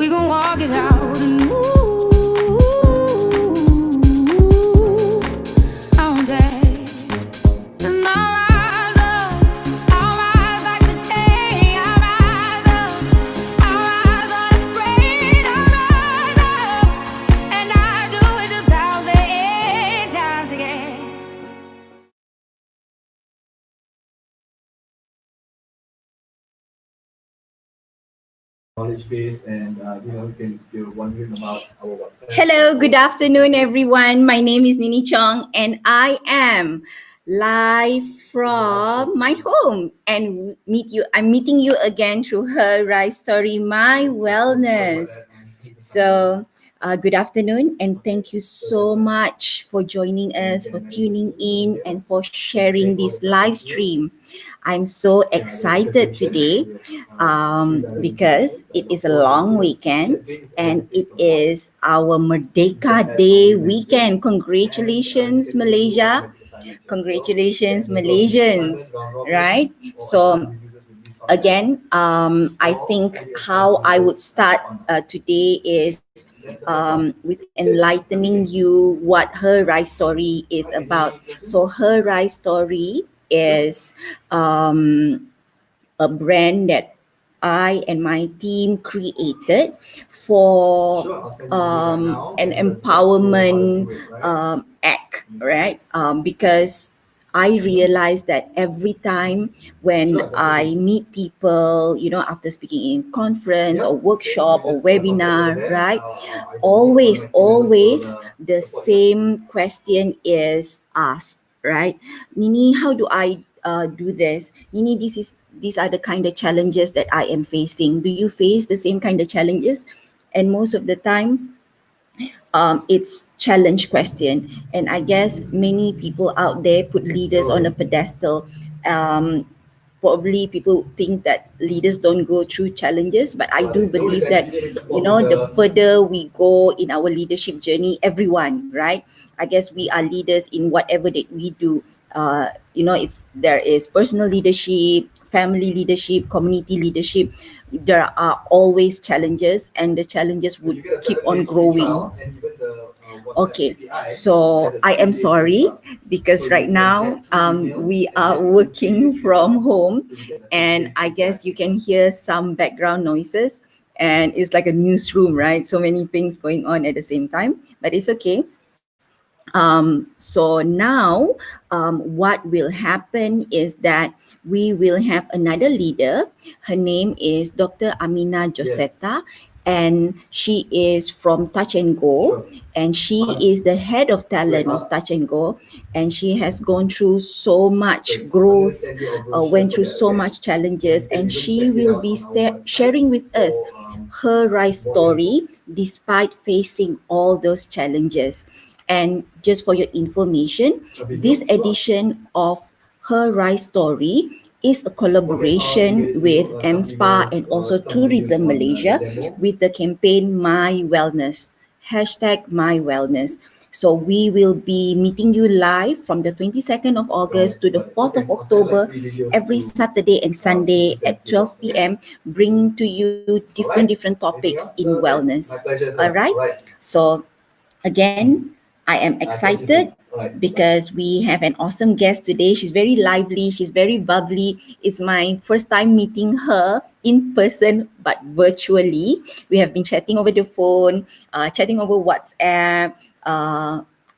We gon' walk it out and move all day. And I'll rise up, I'll rise like the day. I'll rise up, I'll rise unafraid. I'll rise up, and I do it 1,000 times again. Knowledge base, and if you're wondering about our website. Hello, good afternoon, everyone. My name is Nini Chong, and I am live from my home. And I'm meeting you again through Her Rise Story, My Wellness. So, good afternoon, and thank you so much for joining us, for tuning in, and for sharing this live stream. I'm so excited today because it is a long weekend and it is our Merdeka Day weekend. Congratulations, Malaysia. Congratulations, Malaysians. Right? So, again, I think how I would start today is with enlightening you what Her Rise Story is about. So, Her Rise Story is a brand that I and my team created for an empowerment act, right? Because I realized that every time when I meet people, after speaking in conference or workshop or webinar, right? Always the same question is asked, right? Nini, how do I do this? Nini, these are the kind of challenges that I am facing. Do you face the same kind of challenges? And most of the time, it's challenge question. And I guess many people out there put leaders on a pedestal. Probably people think that leaders don't go through challenges, but I do believe that the further we go in our leadership journey, everyone, right? I guess we are leaders in whatever that we do. There is personal leadership, family leadership, community leadership. There are always challenges, and the challenges would keep on growing. Okay, so I am sorry because right now we are working from home, and I guess you can hear some background noises, and it's like a newsroom, right? So many things going on at the same time, but it's okay. So now what will happen is that we will have another leader. Her name is Dr. Amina Josetta, and she is from Touch and Go, and she is the head of talent of Touch and Go, and she has gone through so much growth, went through so much challenges, and she will be sharing with us her rise story despite facing all those challenges. And just for your information, this edition of Her Rise Story is a collaboration with AMSPA and also Tourism Malaysia with the campaign My Wellness, hashtag My Wellness. So we will be meeting you live from the 22nd of August to the 4th of October every Saturday and Sunday at 12 p.m., bringing to you different topics in wellness. All right? So again, I am excited because we have an awesome guest today. She's very lively, she's very bubbly. It's my first time meeting her in person but virtually. We have been chatting over the phone, chatting over WhatsApp.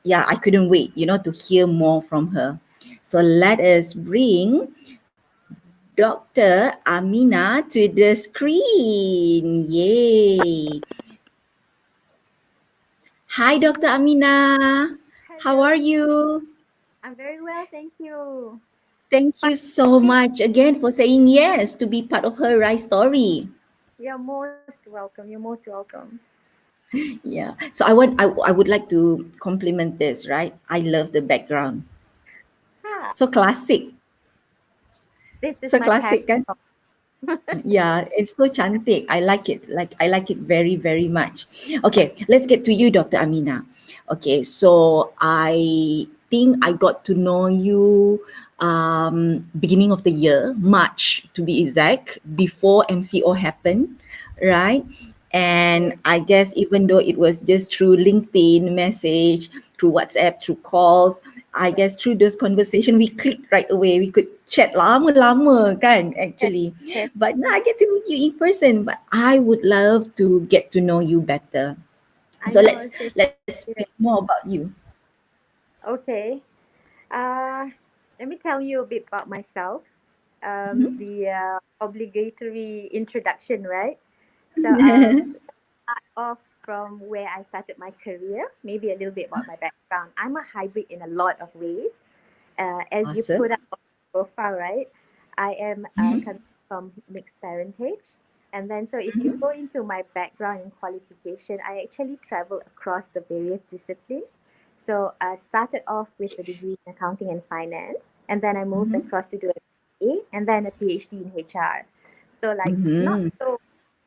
Yeah, I couldn't wait, to hear more from her. So let us bring Dr. Amina to the screen. Yay! Hi, Dr. Amina. How are Hello, you? I'm very well, thank you. Thank you so much again for saying yes to be part of Her Rise Story. You're most welcome. You're most welcome. Yeah. So I would like to compliment this, right? I love the background. Ah, So classic. this is So my classic, passion. kan? Yeah, it's so cantik. I like it. I like it very, very much. Okay, let's get to you, Dr. Amina. Okay, so I think I got to know you beginning of the year, March to be exact, before MCO happened, right? And Okay. I guess even though it was just through LinkedIn message, through WhatsApp, through calls, I Yeah. guess through those conversation we clicked right away. We could chat lama-lama kan Yes. actually. Yes. But now I get to meet you in person. But I would love to get to know you better. I So know. let's speak more about you. Okay. Uh, Let me tell you a bit about myself. Mhm. The obligatory introduction, right? So, start off from where I started my career, maybe a little bit about my background. I'm a hybrid in a lot of ways. As you Awesome. put up on your profile, right? I am Mhm. coming from mixed parentage. And then, so if you Mhm. go into my background and qualification, I actually traveled across the various disciplines. So I started off with a degree in accounting and finance, and then I moved Mhm. across to do a MBA and then a PhD in HR. So like not Mhm. so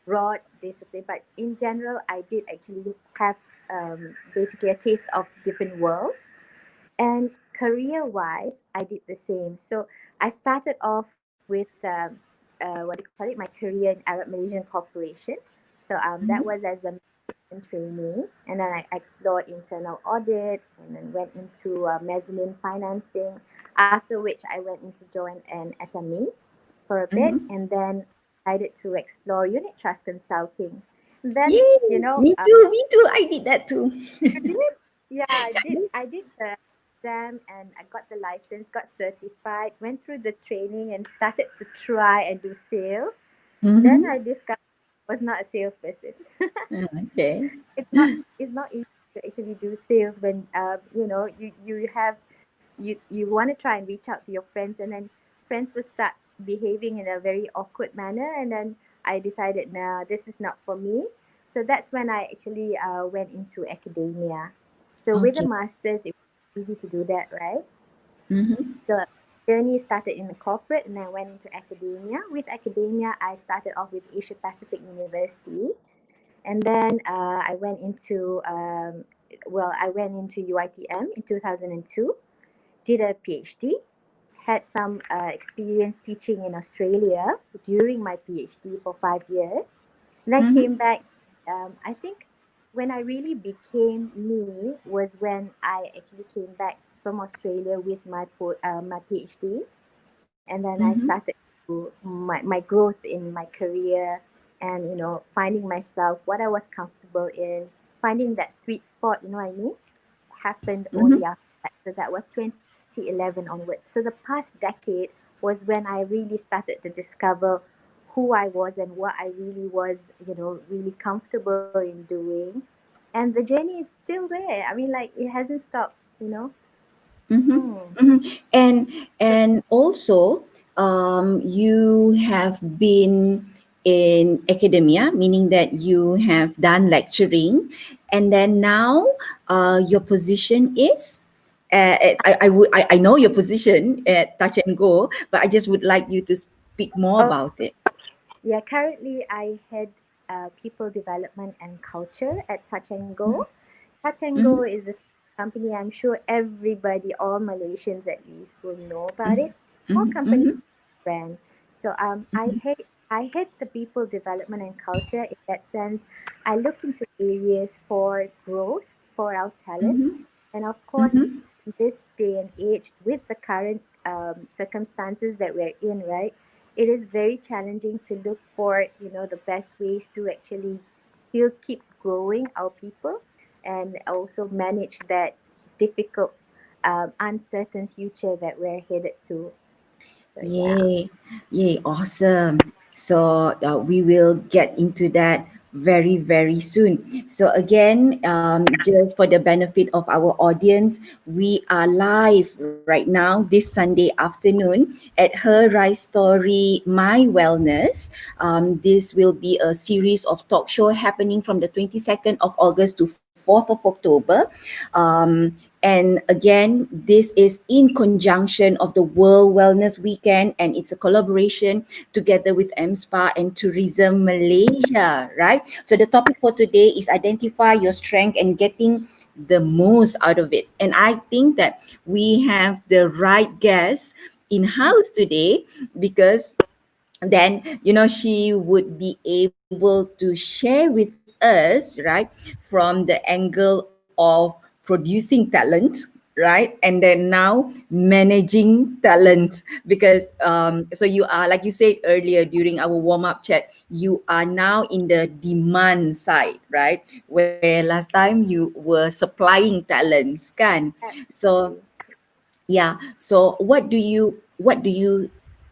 broad discipline, but in general, I did actually have basically a taste of different worlds. And career wise, I did the same. So I started off with what do you call it? My career in Arab Malaysian Corporation. So that Mhm. was as a management trainee, and then I explored internal audit, and then went into mezzanine financing. After which, I went into join an SME for a bit, Mhm. and then decided to explore unit trust consulting. And then Yay! Me too. Me too. I did that too. you did? Yeah, I did. I did the exam and I got the license, got certified, went through the training and started to try and do sales. Then Mhm. I discovered I was not a salesperson. Okay. it's not it's not easy to actually do sales when you have you want to try and reach out to your friends, and then friends will start behaving in a very awkward manner, and then I decided, nah, this is not for me. So that's when I actually went into academia. So with a Okay. master's, it was easy to do that, right? Mhm. The journey started in the corporate and I went into academia. With academia, I started off with Asia Pacific University, and then I went into UITM in 2002, did a PhD, had some experience teaching in Australia during my PhD for 5 years. And I came Mhm. back. I think when I really became me was when I actually came back from Australia with my PhD, and then I Mhm. started to my growth in my career, and finding myself what I was comfortable in, finding that sweet spot. You know what I mean? Happened only Mhm. after that. So that was 2011 onwards. So the past decade was when I really started to discover who I was and what I really was, really comfortable in doing. And the journey is still there. I mean, like, it hasn't stopped. Mhm. Mm. Mhm. And also, you have been in academia, meaning that you have done lecturing, and then now, your position is. I know your position at Touch and Go, but I just would like you to speak more Oh, about it. yeah. Currently, I head people development and culture at Touch and Go. Touch and Go Mhm. is a company I'm sure everybody, all Malaysians at least, will know about Mhm. it. Small Mhm. company Mhm. brand. So I head the people development and culture. In that sense, I look into areas for growth for our talent, Mhm. and of course, Mhm. in this day and age, with the current circumstances that we're in, right, it is very challenging to look for the best ways to actually still keep growing our people and also manage that difficult, uncertain future that we're headed to. So yeah. Yay, yay, awesome. So we will get into that very, very soon. So again, just for the benefit of our audience, we are live right now this Sunday afternoon at Her Rise Story My Wellness. This will be a series of talk show happening from the 22nd of August to 4th of October. And again, this is in conjunction of the World Wellness Weekend, and it's a collaboration together with AMSPA and Tourism Malaysia, right? So the topic for today is identify your strength and getting the most out of it. And I think that we have the right guest in house today, because then she would be able to share with us, right, from the angle of producing talent, right, and then now managing talent, because so you are, like you said earlier during our warm-up chat, you are now in the demand side, right, where last time you were supplying talents, kan? So Absolutely. yeah, so what do you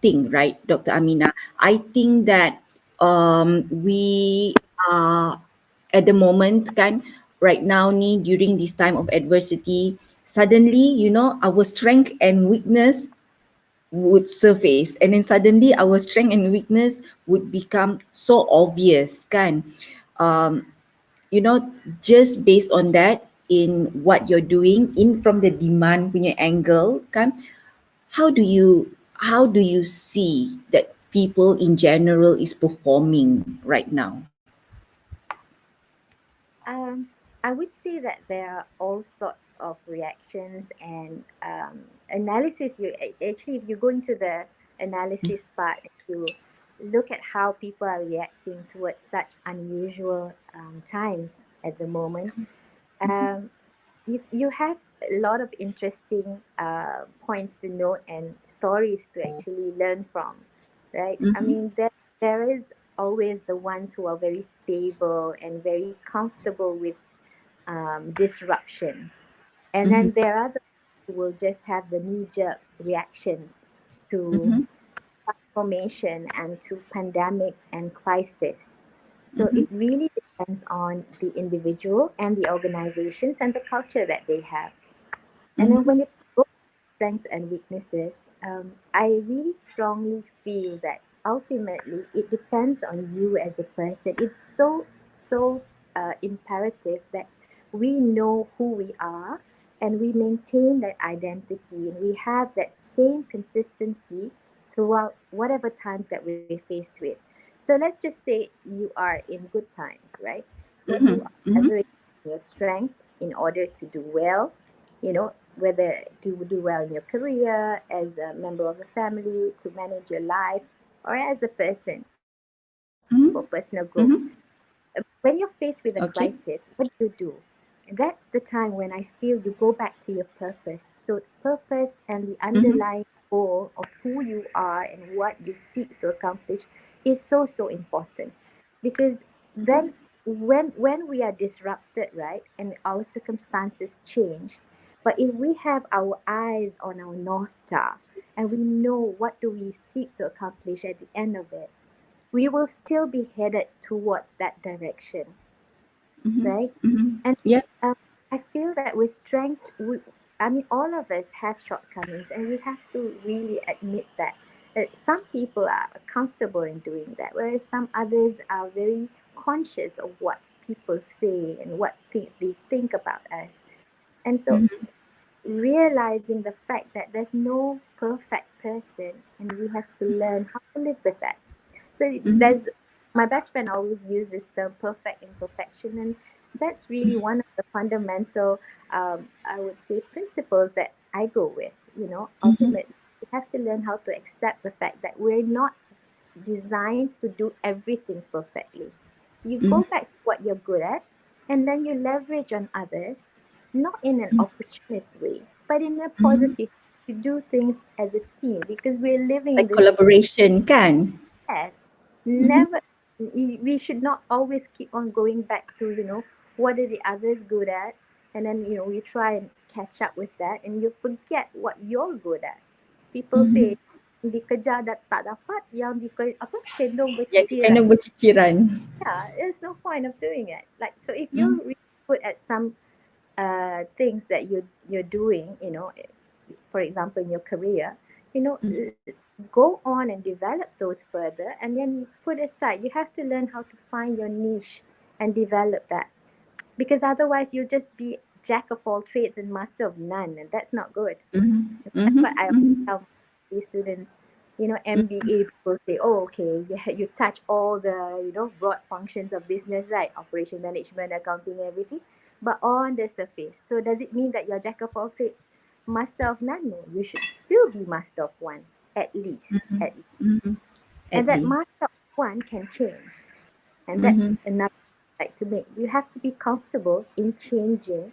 think, right, Dr. Amina? I think that we are at the moment, kan, right now ni, during this time of adversity, suddenly, our strength and weakness would surface, and then suddenly our strength and weakness would become so obvious, kan? um, you know just based on that, in what you're doing in from the demand punya angle, kan, how do you see that people in general is performing right now? Um, I would say that there are all sorts of reactions and analysis. Actually, if you go into the analysis part, if you look at how people are reacting towards such unusual times at the moment, um, you have a lot of interesting points to note and stories to actually learn from, right? I Mm-hmm, mean, there is always the ones who are very stable and very comfortable with disruption, and mm-hmm, then there are the who will just have the knee-jerk reactions to mm-hmm, formation and to pandemic and crisis. So mm-hmm, it really depends on the individual and the organizations and the culture that they have. And then mm-hmm, when it goes to strengths and weaknesses, I really strongly feel that ultimately it depends on you as a person. It's so imperative that we know who we are and we maintain that identity and we have that same consistency throughout whatever times that we're faced with. So let's just say you are in good times, right? So you mm-hmm, are mm-hmm, leveraging your strength in order to do well, whether to do well in your career, as a member of the family, to manage your life, or as a person for personal growth. mm-hmm. When you're faced with a Okay. crisis, what do? That's the time when I feel you go back to your purpose. So, purpose and the Mm-hmm, underlying goal of who you are and what you seek to accomplish is so important. Because then, when we are disrupted, right, and our circumstances change, but if we have our eyes on our North Star and we know what do we seek to accomplish at the end of it, we will still be headed towards that direction, mm-hmm, right? mm-hmm. And Yeah. um, I feel that with strength, I mean, all of us have shortcomings, and we have to really admit that. Some people are comfortable in doing that, whereas some others are very conscious of what people say and what they think about us. And so realizing the fact that there's no perfect person and we have to learn how to live with that. So Mm-hmm, there's my best friend always uses this term perfect imperfection, and that's really one of the fundamental, I would say, principles that I go with. mm-hmm, Ultimately, we have to learn how to accept the fact that we're not designed to do everything perfectly. You mm-hmm, go back to what you're good at, and then you leverage on others, not in an opportunist way, but in a mm-hmm. positive to do things as a team because we're living in Like this collaboration, kan? yes, Mm-hmm, never. We should not always keep on going back to what are the others good at, and then you try and catch up with that, and you forget what you're good at. People mm-hmm. say dikejar tak dapat, yang apa cenderung Yang berciciran. kena berciciran. Yeah, there's no point of doing it. Like so, if Mm-hmm, you're really good at some things that you're doing, for example, in your career, go on and develop those further, and then put aside. You have to learn how to find your niche and develop that, because otherwise you'll just be jack of all trades and master of none, and that's not good. mm-hmm, That's what mm-hmm, I always mm-hmm. tell my students. MBA people say, "Oh, okay, you touch all the broad functions of business, right? Operation management, accounting, everything, but on the surface. So does it mean that you're jack of all trades, master of none? No, you should still be master of one at least, at least. Mm-hmm. And At that least. master of one can change, and that's Mm-hmm. another. like to make. You have to be comfortable in changing,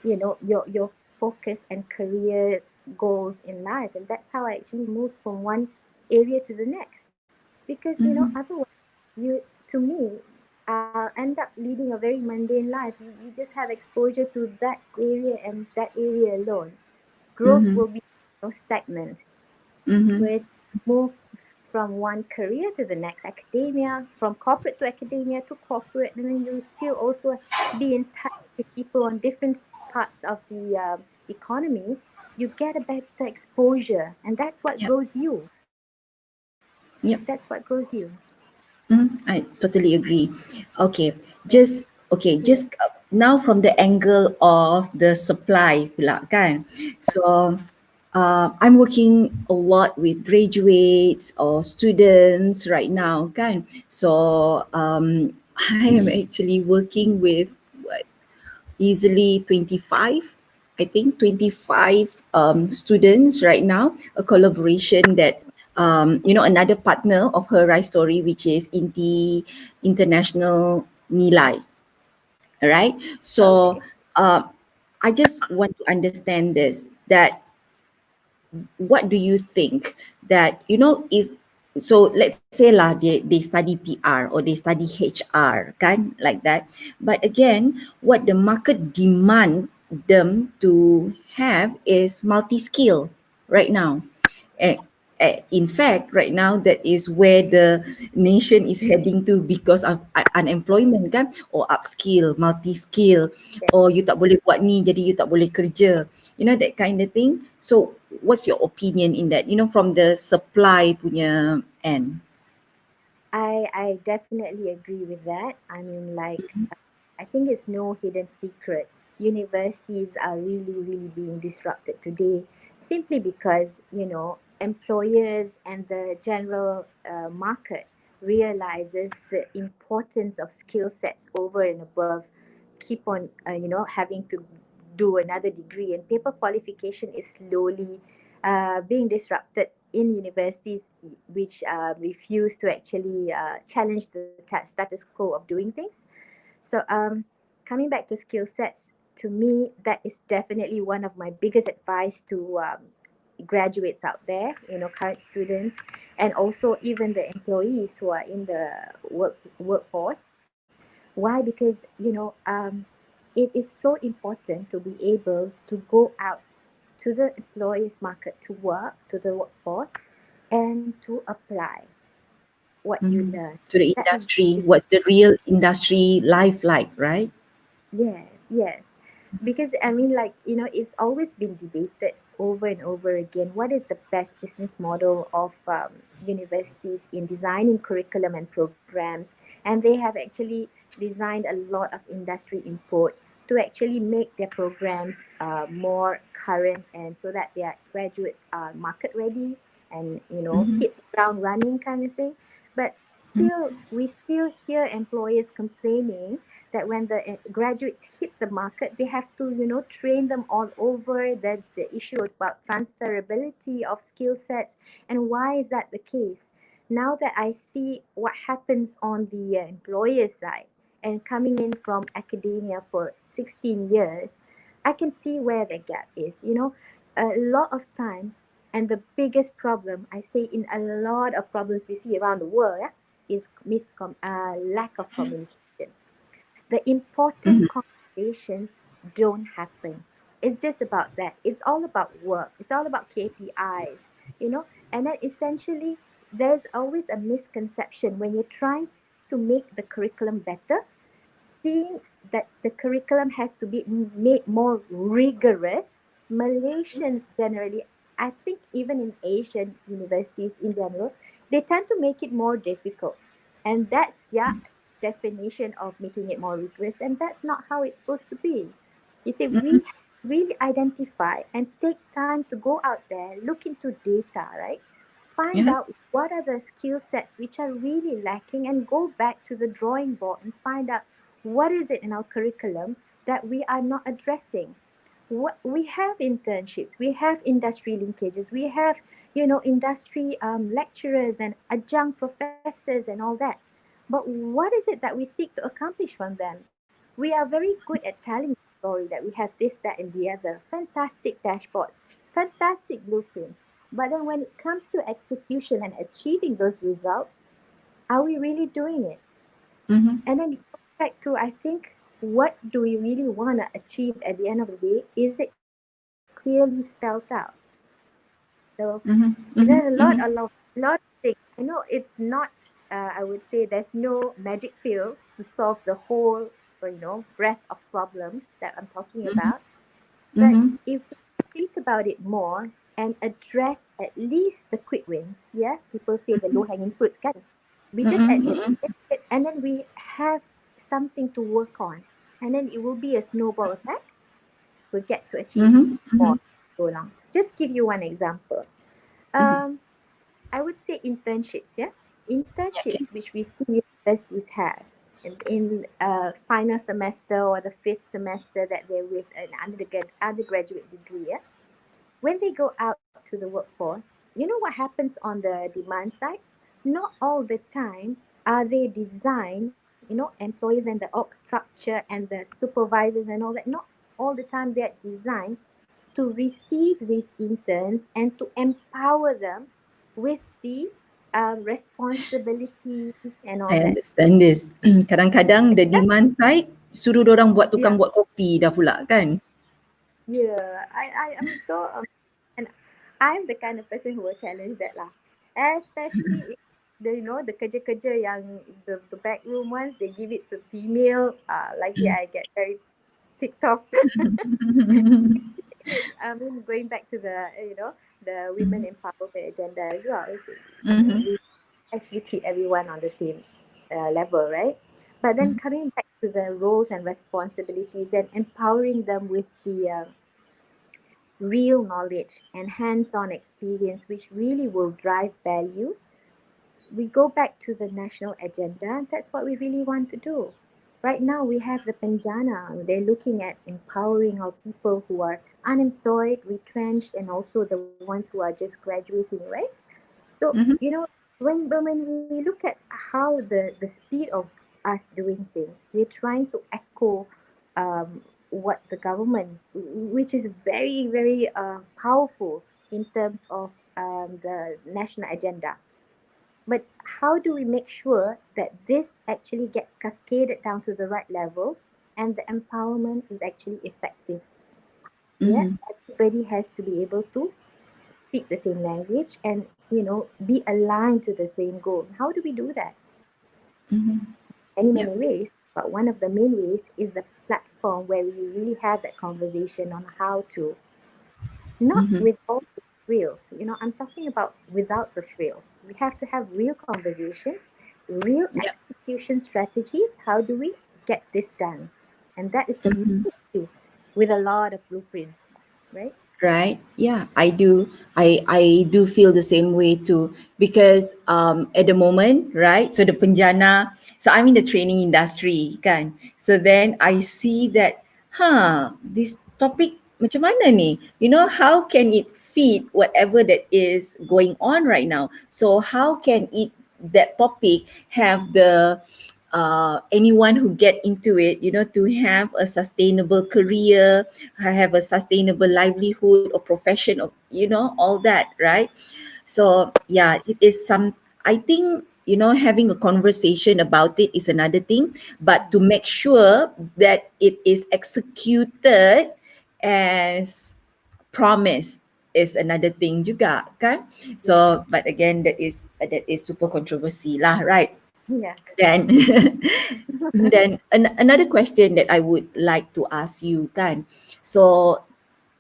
your focus and career goals in life. And that's how I actually moved from one area to the next. Because, Mm-hmm. otherwise, you to me, I'll end up leading a very mundane life. You just have exposure to that area and that area alone. Growth Mm-hmm. will be, stagnant. Mm-hmm. Whereas move from one career to the next, academia, from corporate to academia to corporate, and then you still also be in touch with people on different parts of the economy. You get a better exposure, and that's what Yep. grows you. That's what Yep. grows you. I totally agree. Okay, Yeah. just now from the angle of the supply pula kan. So I'm working a lot with graduates or students right now kan. So I am actually working with what, easily 25, I think 25 students right now, a collaboration that another partner of her Rise Story, which is Inti International Nilai. All right. So Okay. uh, I just want to understand this, that what do you think that, if, so let's say lah, they study PR or they study HR kan, like that, but again what the market demand them to have is multi-skill right now. And in fact, right now, that is where the nation is heading to because of unemployment kan, or upskill, multi-skill, Yeah. or you tak boleh buat ni jadi you tak boleh kerja, that kind of thing. So what's your opinion in that, from the supply punya end? I definitely agree with that. I mean, like, I think it's no hidden secret. Universities are really, really being disrupted today simply because, employers and the general market realizes the importance of skill sets over and above. Keep on, having to do another degree, and paper qualification is slowly being disrupted in universities which refuse to actually challenge the status quo of doing things. So, coming back to skill sets, to me, that is definitely one of my biggest advice to graduates out there, current students, and also even the employees who are in the workforce. Why? Because, it is so important to be able to go out to the employees market to work, to the workforce, and to apply what you Mhm. learn. To the That is industry, very what's the real industry life like, right? Yes, yes. Because I mean, like, it's always been debated over and over again. What is the best business model of universities in designing curriculum and programs? And they have actually designed a lot of industry input to actually make their programs more current, and so that their graduates are market ready and, Mm-hmm. hit the ground running kind of thing. But still, we still hear employers complaining that when the graduates hit the market, they have to, train them all over. That's the issue about transferability of skill sets. And why is that the case? Now that I see what happens on the employer side and coming in from academia for 16 years, I can see where the gap is. A lot of times, and the biggest problem I say in a lot of problems we see around the world, is lack of communication. The important Mm-hmm. conversations don't happen. It's just about that. It's all about work. It's all about KPIs, and then essentially there's always a misconception when you're trying to make the curriculum better, seeing that the curriculum has to be made more rigorous. Malaysians generally, I think even in Asian universities in general, they tend to make it more difficult. And that's their definition of making it more rigorous. And that's not how it's supposed to be. You see, we really identify and take time to go out there, look into data, right? Find Yeah. out what are the skill sets which are really lacking, and go back to the drawing board and find out what is it in our curriculum that we are not addressing. What we have internships, we have industry linkages, we have, industry lecturers and adjunct professors and all that. But what is it that we seek to accomplish from them? We are very good at telling the story that we have this, that, and the other. Fantastic dashboards, fantastic blueprints. But then when it comes to execution and achieving those results, are we really doing it? Mm-hmm. And then it goes back to, I think, what do we really want to achieve at the end of the day? Is it clearly spelled out? So Mm-hmm. there's Mm-hmm. Mm-hmm. lot of things. I know it's not. I would say there's no magic pill to solve the whole, breadth of problems that I'm talking about. But Mm-hmm. if we think about it more and address at least the quick wins, yeah, people say the low hanging fruits, kan? We just address Mm-hmm. it, and then we have something to work on, and then it will be a snowball effect. We'll get to achieve Mm-hmm. Mm-hmm. more go along. Just give you one example. Mm-hmm. Um, I would say internships, yeah? Okay. Internships which we see universities have in final semester or the fifth semester that they're with an undergraduate degree, yeah? When they go out to the workforce, you know what happens on the demand side? Not all the time are they designed, employees and the org structure and the supervisors and all that, not all the time they're designed to receive these interns and to empower them with the responsibilities and all I that. understand this. Kadang-kadang the Yeah, demand side suruh orang buat yeah, tukang buat kopi dah pula kan. yeah. I am so and I'm the kind of person who will challenge that lah. Especially if the kerja-kerja yang the back room ones, they give it to female. Lagi I get very TikTok. I mean, going back to the women empowerment agenda as well. Mm-hmm. We actually keep everyone on the same level, right? But then coming back to the roles and responsibilities and empowering them with the real knowledge and hands-on experience, which really will drive value, we go back to the national agenda, and that's what we really want to do. Right now, we have the Penjana. They're looking at empowering our people who are unemployed, retrenched, and also the ones who are just graduating, right? So, Mm-hmm. when we look at how the speed of us doing things, we're trying to echo what the government, which is very, very powerful in terms of the national agenda. But how do we make sure that this actually gets cascaded down to the right level and the empowerment is actually effective? Yeah, Mm-hmm. everybody has to be able to speak the same language and be aligned to the same goal. How do we do that? Mm-hmm. Many Yep. ways, but one of the main ways is the platform where we really have that conversation on how to, not Mm-hmm. with all the frills. I'm talking about without the frills. We have to have real conversations, real Yep. execution strategies. How do we get this done? And that is the main Mm-hmm. issue with a lot of blueprints, right? Right, yeah, I do. I do feel the same way too, because at the moment, right, so the penjana, so I'm in the training industry kan, so then I see that this topic macam mana ni, how can it fit whatever that is going on right now, so how can it, that topic, have the anyone who get into it, to have a sustainable career, have a sustainable livelihood or profession, or all that, right? So yeah, it is some, I think, having a conversation about it is another thing, but to make sure that it is executed as promised is another thing juga kan. Yeah. So but again, that is super controversy lah, right? Yeah. Then then another question that I would like to ask you kan. So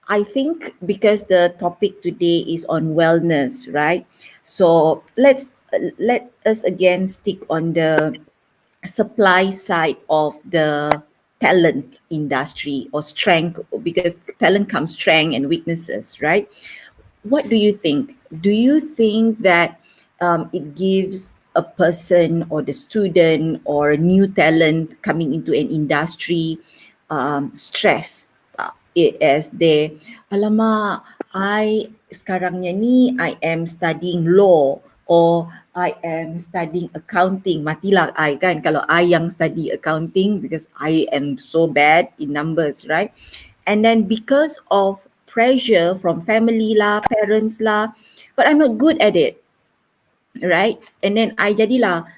I think because the topic today is on wellness, right? So let us again stick on the supply side of the talent industry, or strength, because talent comes strength and weaknesses, right? What do you think? Do you think that it gives a person or the student or a new talent coming into an industry stress, as they, alamak, I sekarangnya ni I am studying law, or I am studying accounting. Matilah I kan kalau I yang study accounting because I am so bad in numbers, right? And then because of pressure from family lah, parents lah, but I'm not good at it, right? And then I jadilah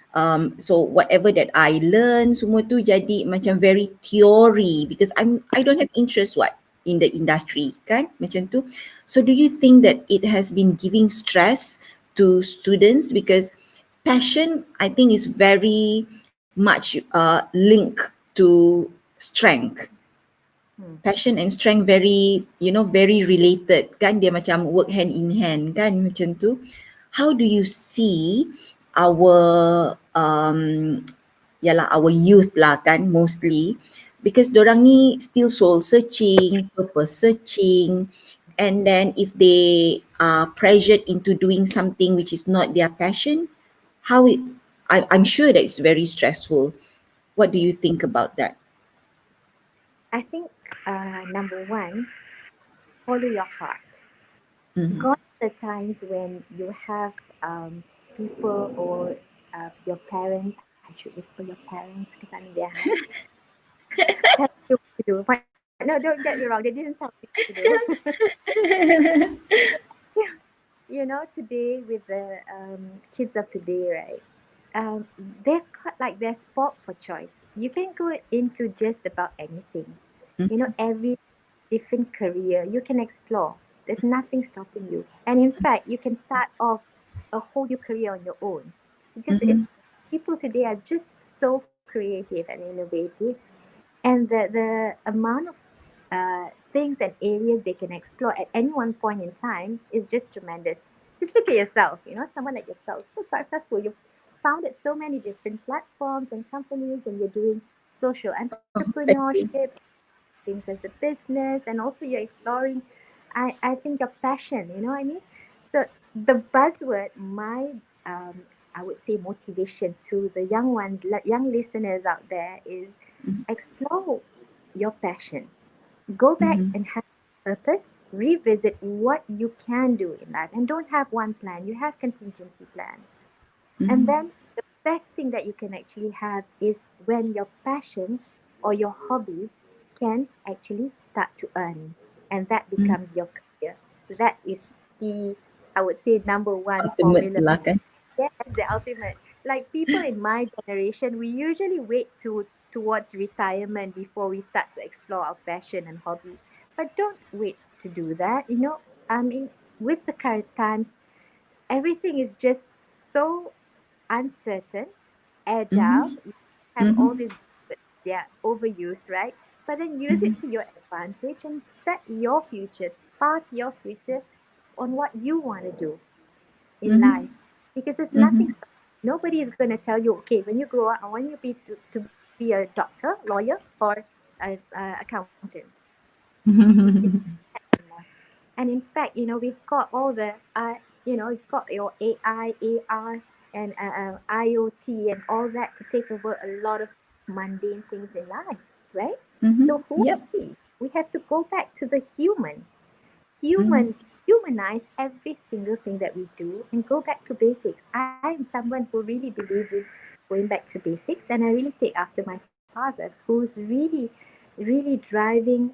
so whatever that I learn semua tu jadi macam very theory because I don't have interest in the industry kan macam tu. So do you think that it has been giving stress to students because passion I think is very much linked to strength. Passion and strength very very related kan, dia macam work hand in hand kan macam tu. How do you see our our youth lah kan mostly, because dorang ni still soul searching, purpose searching, and then if they are pressured into doing something which is not their passion, how it I'm sure that it's very stressful. What do you think about that? I think number one, follow your heart. Mhm. Got the times when you have people or your parents, I should whisper your parents because I'm in their house, tell you what to do. But no, don't get me wrong, they didn't tell me what to do. Today with the kids of today, right? Um, they've got like their sport for choice. You can go into just about anything. Every different career you can explore. There's nothing stopping you. And in fact, you can start off a whole new career on your own because it's Mhm. people today are just so creative and innovative, and the amount of things and areas they can explore at any one point in time is just tremendous. Just look at yourself, someone like yourself, so successful. You've founded so many different platforms and companies, and you're doing social Thank you. entrepreneurship, things as a business, and also you're exploring, I think, your passion, you know what I mean? So the buzzword, my, I would say motivation to the young ones, young listeners out there is explore your passion. Go back Mhm. and have purpose, revisit what you can do in life, and don't have one plan, you have contingency plans. And Mhm. then the best thing that you can actually have is when your passion or your hobby can actually start to earn, and that Mhm. becomes your career. That is the, I would say, number one Ultimate formula. lah kan. Yes, the ultimate. Like people in my generation, we usually wait towards retirement before we start to explore our passion and hobby. But don't wait to do that. I mean, with the current times, everything is just so uncertain, Mhm. agile. You have all Mhm. these, they are overused, right? But then use Mhm. it to your advantage and set your future, path your future on what you want to do in life. Mhm. Because there's nothing, Mhm. nobody is going to tell you, okay, when you grow up, I want you to be a doctor, lawyer, or a accountant. It's anymore. And in fact, we've got all the, you've got your AI, AR, and IoT and all that to take over a lot of mundane things in life, right? So Mhm. who are Yep. we? We have to go back to the human, Mhm. humanize every single thing that we do and go back to basics. I am someone who really believes in going back to basics, and I really take after my father, who's really driving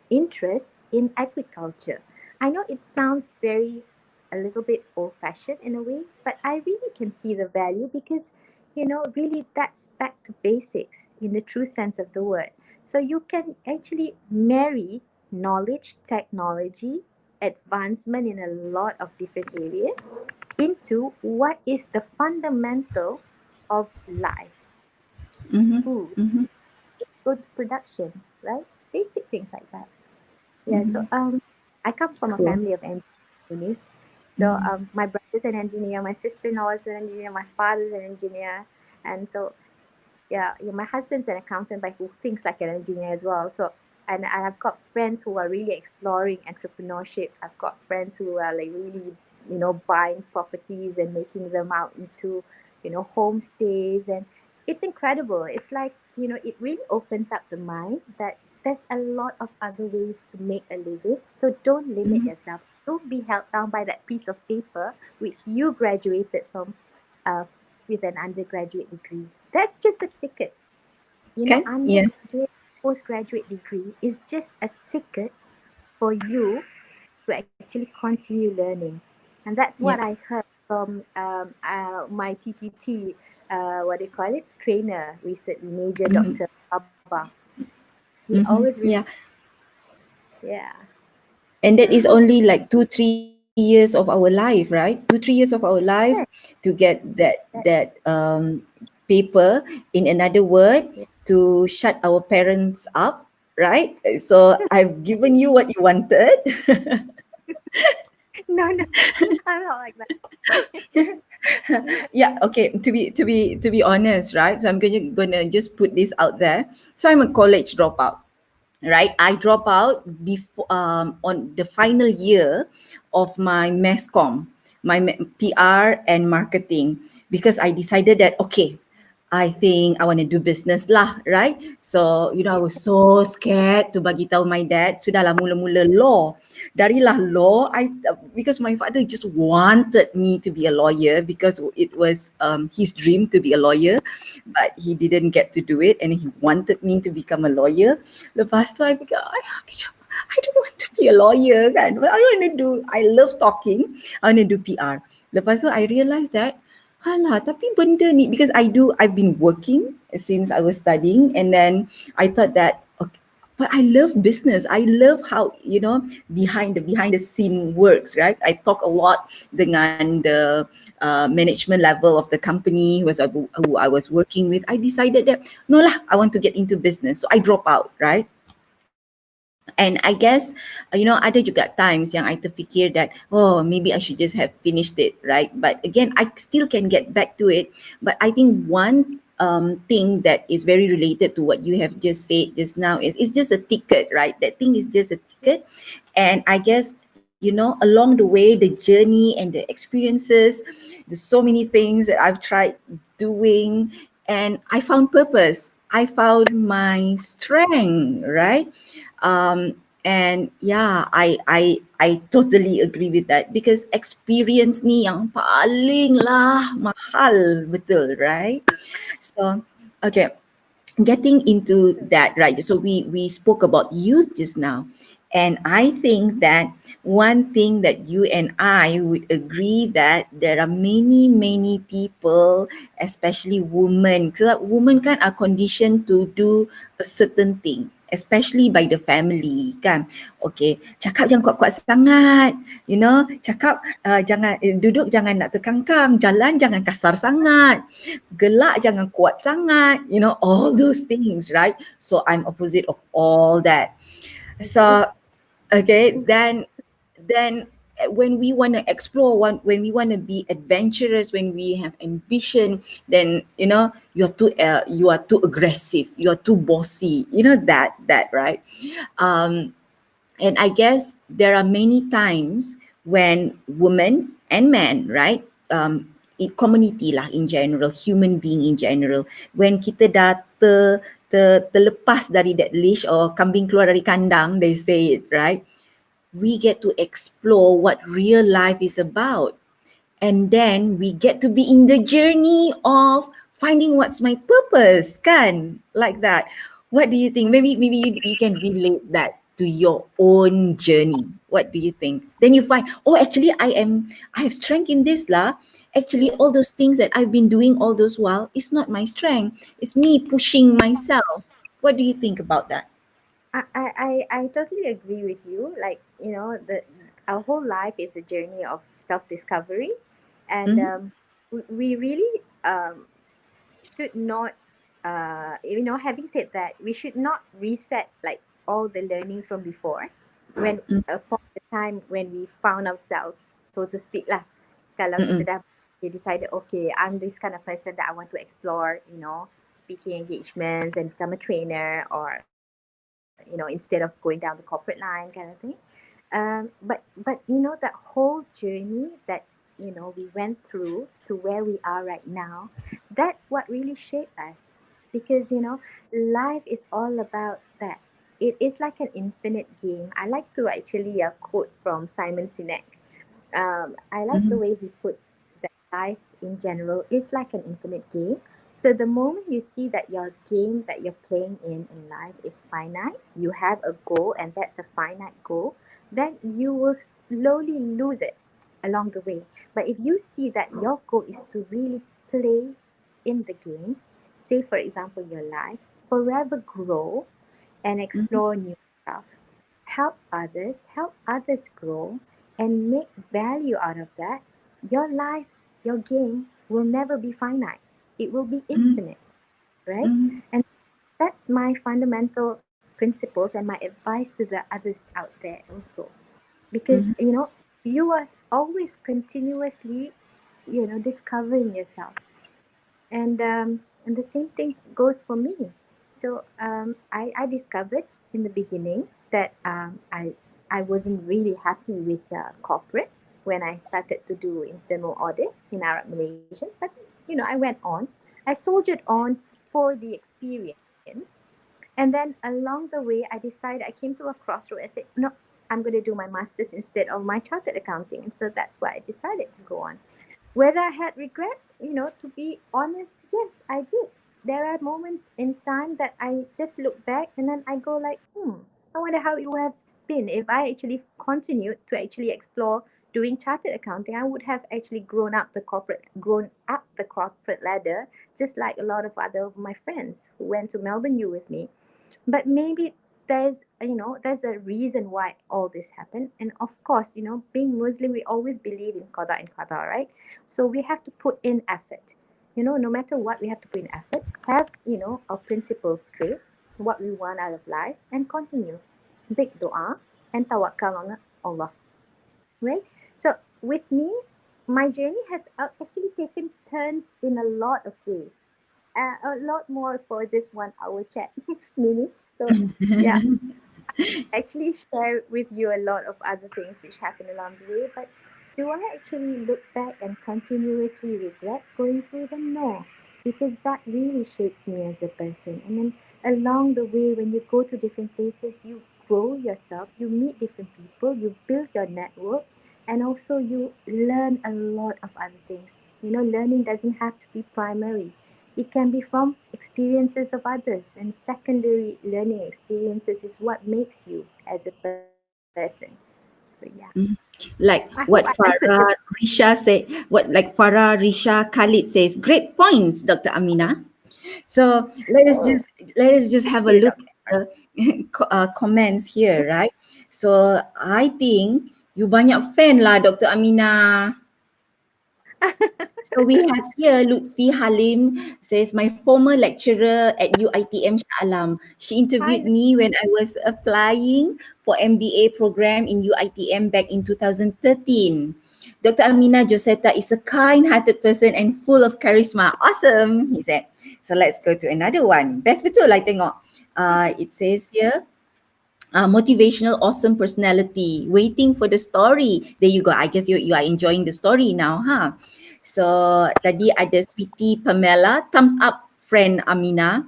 interest in agriculture. I know it sounds very a little bit old fashioned in a way, but I really can see the value because really that's back to basics in the true sense of the word. So you can actually marry knowledge, technology, advancement in a lot of different areas into what is the fundamental of life, Mhm. food, Mhm. good production, right? Basic things like that. Yeah, so Mhm. I come from a Cool. family of engineers. So Mhm. my brother's an engineer, my sister-in-law is an engineer, my father's an engineer, and so yeah, my husband's an accountant, but who thinks like an engineer as well. So, and I've got friends who are really exploring entrepreneurship. I've got friends who are like really, buying properties and making them out into, homestays, and it's incredible. It's like, it really opens up the mind that there's a lot of other ways to make a living. So don't limit Mhm. yourself. Don't be held down by that piece of paper which you graduated from. uh, with an undergraduate degree. That's just a ticket. Kan? Yeah. Undergraduate, postgraduate degree is just a ticket for you to actually continue learning. And that's what Yeah. I heard from my TTT, what do you call it, trainer recently, Major Mm-hmm. Dr. Baba. He always, Mm-hmm. Yeah. yeah. And that So is only like 2 3 years of our life, right? 2 3 years of our life correct. to get That, that paper, in another word, yeah. to shut our parents up, right? So I've given you what you wanted. No, no, I'm not like that. Yeah, okay, to be honest, right? So I'm gonna just put this out there. So I'm a college dropout, right? I drop out before, on the final year of my mass comm, my PR and marketing, because I decided that, okay, I think I want to do business lah, right? So, I was so scared to bagi tahu my dad. Sudahlah, mula-mula law. Darilah law, because my father just wanted me to be a lawyer, because it was his dream to be a lawyer, but he didn't get to do it, and he wanted me to become a lawyer. Lepas tu I fikir, I don't want to be a lawyer kan. But I love talking. I want to do PR. Lepas tu I realised that, alah, tapi benda ni, because I've been working since I was studying, and then I thought that, okay, but I love business. I love how, behind the scene works, right? I talk a lot dengan the management level of the company who I was working with. I decided that, no lah, I want to get into business. So I drop out, right? And I guess, ada juga times yang I terfikir that, oh, maybe I should just have finished it, right? But again, I still can get back to it. But I think one thing that is very related to what you have just said just now is, it's just a ticket, right? That thing is just a ticket. And I guess, along the way, the journey and the experiences, there's so many things that I've tried doing, and I found purpose. I found my strength, right? And yeah, I totally agree with that, because experience ni yang paling lah mahal, betul, right? So, okay, getting into that, right? So we spoke about youth just now, and I think that one thing that you and I would agree, that there are many people, especially women, so women kan are conditioned to do a certain thing, especially by the family kan. Okay, cakap jangan kuat-kuat sangat, cakap jangan, duduk jangan nak terkangkang, jalan jangan kasar sangat, gelak jangan kuat sangat, all those things, right? So I'm opposite of all that. Okay. So, okay, then when we want to explore, when we want to be adventurous, when we have ambition, then you are too aggressive, you are too bossy, that, right? And I guess there are many times when women and men, right? Community lah in general, human being in general, when kita dah terlepas dari that leash, or kambing keluar dari kandang, they say it, right? We get to explore what real life is about. And then we get to be in the journey of finding what's my purpose, kan? Like that. What do you think? Maybe you can relate that to your own journey. What do you think? Then you find, oh, actually I have strength in this lah. Actually, all those things that I've been doing all those while is not my strength. It's me pushing myself. What do you think about that? I totally agree with you. Like, the our whole life is a journey of self discovery, and Mm-hmm. we really should not, having said that, we should not reset like all the learnings from before, when from the time when we found ourselves, so to speak lah. Kalau kita Mm-mm. dah decided, okay, I'm this kind of person that I want to explore, speaking engagements and become a trainer, or instead of going down the corporate line kind of thing. But that whole journey that we went through to where we are right now, that's what really shaped us. Because life is all about that. It is like an infinite game. I like to actually quote from Simon Sinek. I like the Mm-hmm. way he puts that life in general is like an infinite game. So the moment you see that your game that you're playing in life is finite, you have a goal and that's a finite goal, then you will slowly lose it along the way. But if you see that your goal is to really play in the game, say for example your life, forever grow and Mhm. explore new stuff, help others grow, and make value out of that, your life, your game will never be finite. It will be Mhm. infinite, right? Mhm. And that's my fundamental principles and my advice to the others out there also. Because, Mhm. you are always continuously, discovering yourself, and the same thing goes for me. So I discovered in the beginning that I wasn't really happy with corporate when I started to do internal audit in Arab Malaysian. But I went on. I soldiered on for the experience, and then along the way, I decided I came to a crossroad. I said, no, I'm going to do my master's instead of my chartered accounting, and so that's why I decided to go on. Whether I had regrets, to be honest, yes, I did. There are moments in time that I just look back and then I go like, I wonder how it would have been if I actually continued to actually explore doing chartered accounting. I would have actually grown up the corporate ladder, just like a lot of other of my friends who went to Melbourne U with me. But maybe there's a reason why all this happened. And of course, being Muslim, we always believe in qada and qada, right? So we have to put in effort. No matter what, we have to put in effort, have our principles straight, what we want out of life, and continue. Big dua and tawakkal on Allah, right? So with me, my journey has actually taken turns in a lot of ways, a lot more for this 1 hour chat, Mini. So yeah, actually share with you a lot of other things which happened along the way. But do I actually look back and continuously regret going through them? No, because that really shapes me as a person. And then along the way, when you go to different places, you grow yourself, you meet different people, you build your network, and also you learn a lot of other things. Learning doesn't have to be primary. It can be from experiences of others, and secondary learning experiences is what makes you as a person. So yeah, Mhm. I Like hope I what answered your question. Farah Risha Khalid says, great points, Dr. Amina. So Oh, let us just have a thank you, look Dr. at the comments here, right? So I think you banyak fan lah, Dr. Amina. So we have here Lutfi Halim says, my former lecturer at UITM Shah Alam. She Hi. interviewed me when I was applying for MBA program in UITM back in 2013. Dr. Amina Josetta is a kind-hearted person and full of charisma. Awesome, he said. So let's go to another one. Best betul I tengok. It says here, motivational, awesome personality. Waiting for the story. There you go. I guess you are enjoying the story now, huh? So tadi ada Sweetie Pamela, thumbs up, friend Amina.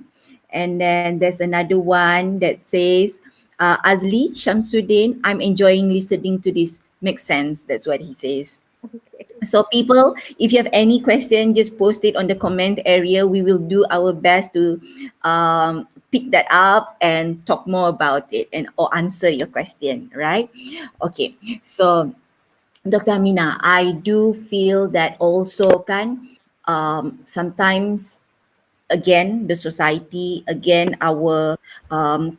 And then there's another one that says, Azli Shamsuddin, I'm enjoying listening to this. Makes sense. That's what he says. Okay. So people, if you have any question, just post it on the comment area. We will do our best to pick that up and talk more about it and or answer your question, right? Okay. So Dr. Amina, I do feel that also kan sometimes again the society, again our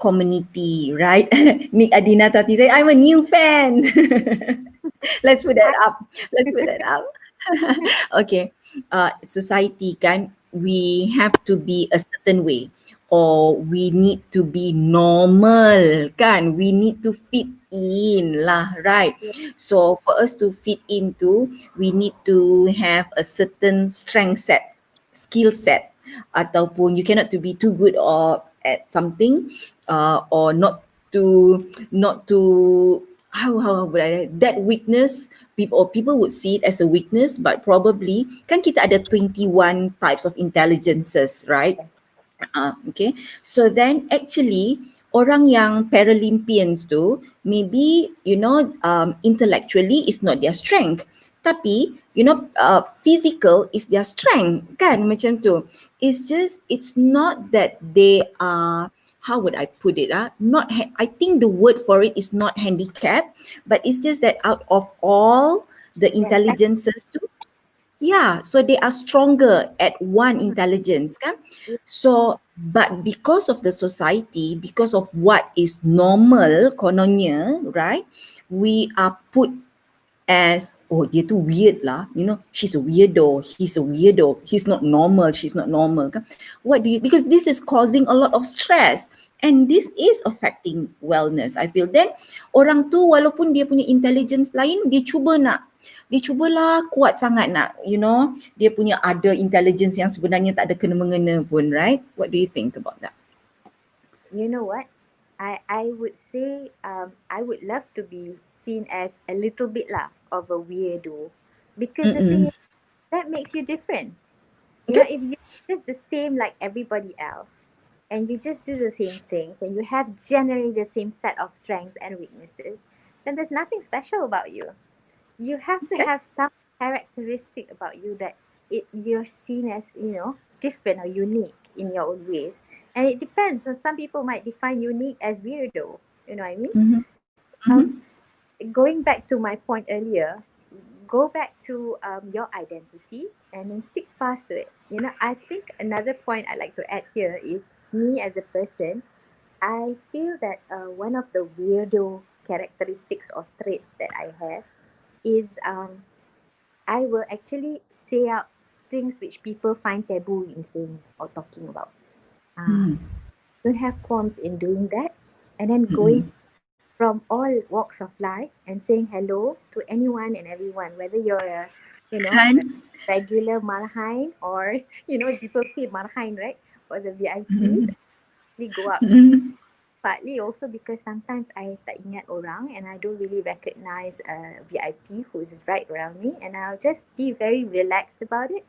community, right? Nick Adina Tati say, I'm a new fan. Let's put that Hi. up. Let's put that up. Okay. Society kan, we have to be a certain way or we need to be normal kan. We need to fit in lah, right? Yeah, So for us to fit into, we need to have a certain strength set, skill set, ataupun you cannot to be too good or at something or not to how would I, that weakness, people would see it as a weakness, but probably kan kita ada 21 types of intelligences, right? Okay. So then actually orang yang Paralympians tu maybe intellectually is not their strength, Tapi physical is their strength kan, macam tu. It's not that they are, how would I put it, not I think the word for it is not handicapped, but it's just that out of all the Yes, intelligences tu, yeah, so they are stronger at one intelligence kan. So but because of the society, because of what is normal kononnya, right, we are put as, oh dia tu weird lah, she's a weirdo, he's a weirdo, he's not normal, she's not normal kan. What do you, because this is causing a lot of stress and this is affecting wellness, I feel. Then orang tu walaupun dia punya intelligence lain, dia cubalah kuat sangat nak, dia punya ada intelligence yang sebenarnya tak ada kena mengena pun, right? What do you think about that? you know what? I would say I would love to be seen as a little bit lah of a weirdo, because the thing Mm-mm. is that makes you different. Okay. If you're just the same like everybody else, and you just do the same things, and you have generally the same set of strengths and weaknesses, then there's nothing special about you. You have to Okay. have some characteristic about you that you're seen as, different or unique in your own ways. And it depends. So some people might define unique as weirdo. You know what I mean? Mm-hmm. Mm-hmm. Um, Going back to my point earlier, go back to your identity and then stick fast to it. I think another point I like to add here is me as a person. I feel that one of the weirdo characteristics or traits that I have is I will actually say out things which people find taboo in saying or talking about. Uh, Mm-hmm. don't have qualms in doing that, and then Mm-hmm. going from all walks of life and saying hello to anyone and everyone, whether you're a Kan? regular marhain or people pay marhain, right, for the VIPs. Mm-hmm. We go up. Mm-hmm. Partly also because sometimes I tak ingat orang and I don't really recognize a VIP who's right around me, and I'll just be very relaxed about it,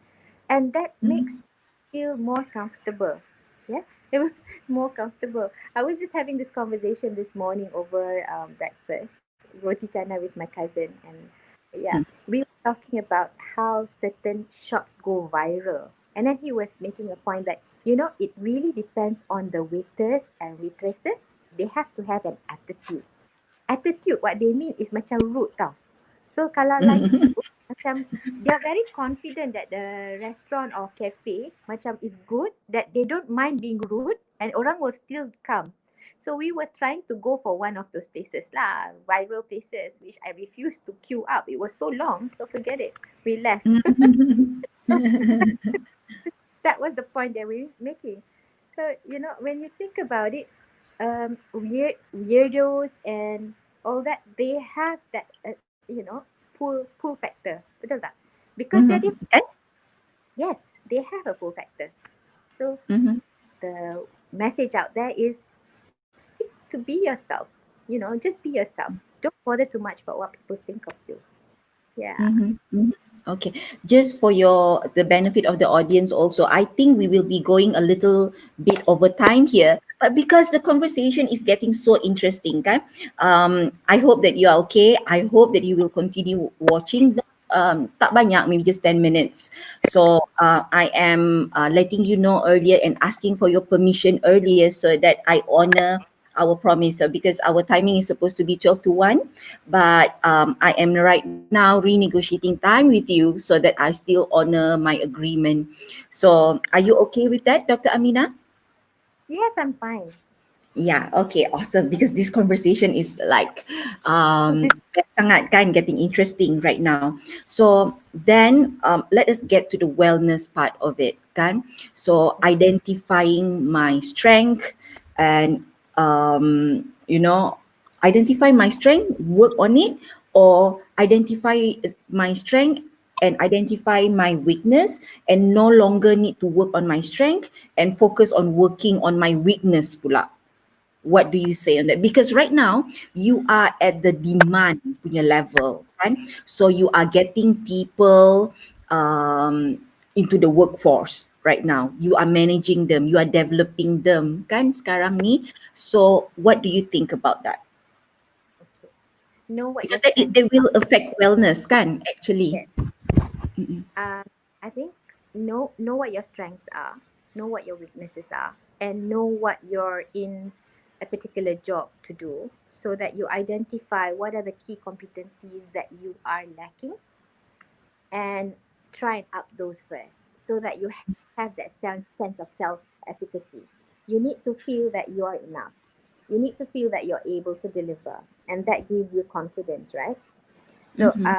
and that makes me feel more comfortable. Yeah, it was more comfortable. I was just having this conversation this morning over breakfast, roti canai with my cousin, and yeah, we were talking about how certain shops go viral, and then he was making a point that it really depends on the waiters and waitresses. They have to have an attitude. Attitude, what they mean is macam rude tau. So kalau lagi Mm-hmm. rude, macam they are very confident that the restaurant or cafe macam is good, that they don't mind being rude and orang will still come. So we were trying to go for one of those places lah, viral places, which I refused to queue up. It was so long, so forget it. We left. That was the point that we were making. So when you think about it, weirdos and all that, they have that pull factor, betul tak? Because they're Mm-hmm. different. Okay. Yes, they have a pull factor. So Mm-hmm. the message out there is stick to be yourself. Just be yourself. Don't bother too much about what people think of you. Yeah. Mm-hmm. Mm-hmm. Okay, just for the benefit of the audience also, I think we will be going a little bit over time here, but because the conversation is getting so interesting, kan? I hope that you are okay. I hope that you will continue watching. Tak banyak, maybe just 10 minutes. So I am letting you know earlier and asking for your permission earlier so that I honor our promise, because our timing is supposed to be 12 to 1, but I am right now renegotiating time with you so that I still honor my agreement. So are you okay with that, Dr. Amina? Yes, I'm fine. Yeah, okay, awesome. Because this conversation is like best sangat kan, getting interesting right now. So then let us get to the wellness part of it kan. So identifying my strength and identify my strength, work on it, or identify my strength and identify my weakness and no longer need to work on my strength and focus on working on my weakness pula. What do you say on that? Because right now you are at the demand punya level kan, so you are getting people into the workforce right now, you are managing them, you are developing them kan sekarang ni. So what do you think about that? Okay. Know what Because your that strengths they will affect wellness kan are. actually. Mm-mm. I think know what your strengths are, know what your weaknesses are, and know what you're in a particular job to do, so that you identify what are the key competencies that you are lacking, and try and up those first, so that you have that sense of self efficacy. You need to feel that you are enough. You need to feel that you're able to deliver, and that gives you confidence, right? So, Mm-hmm.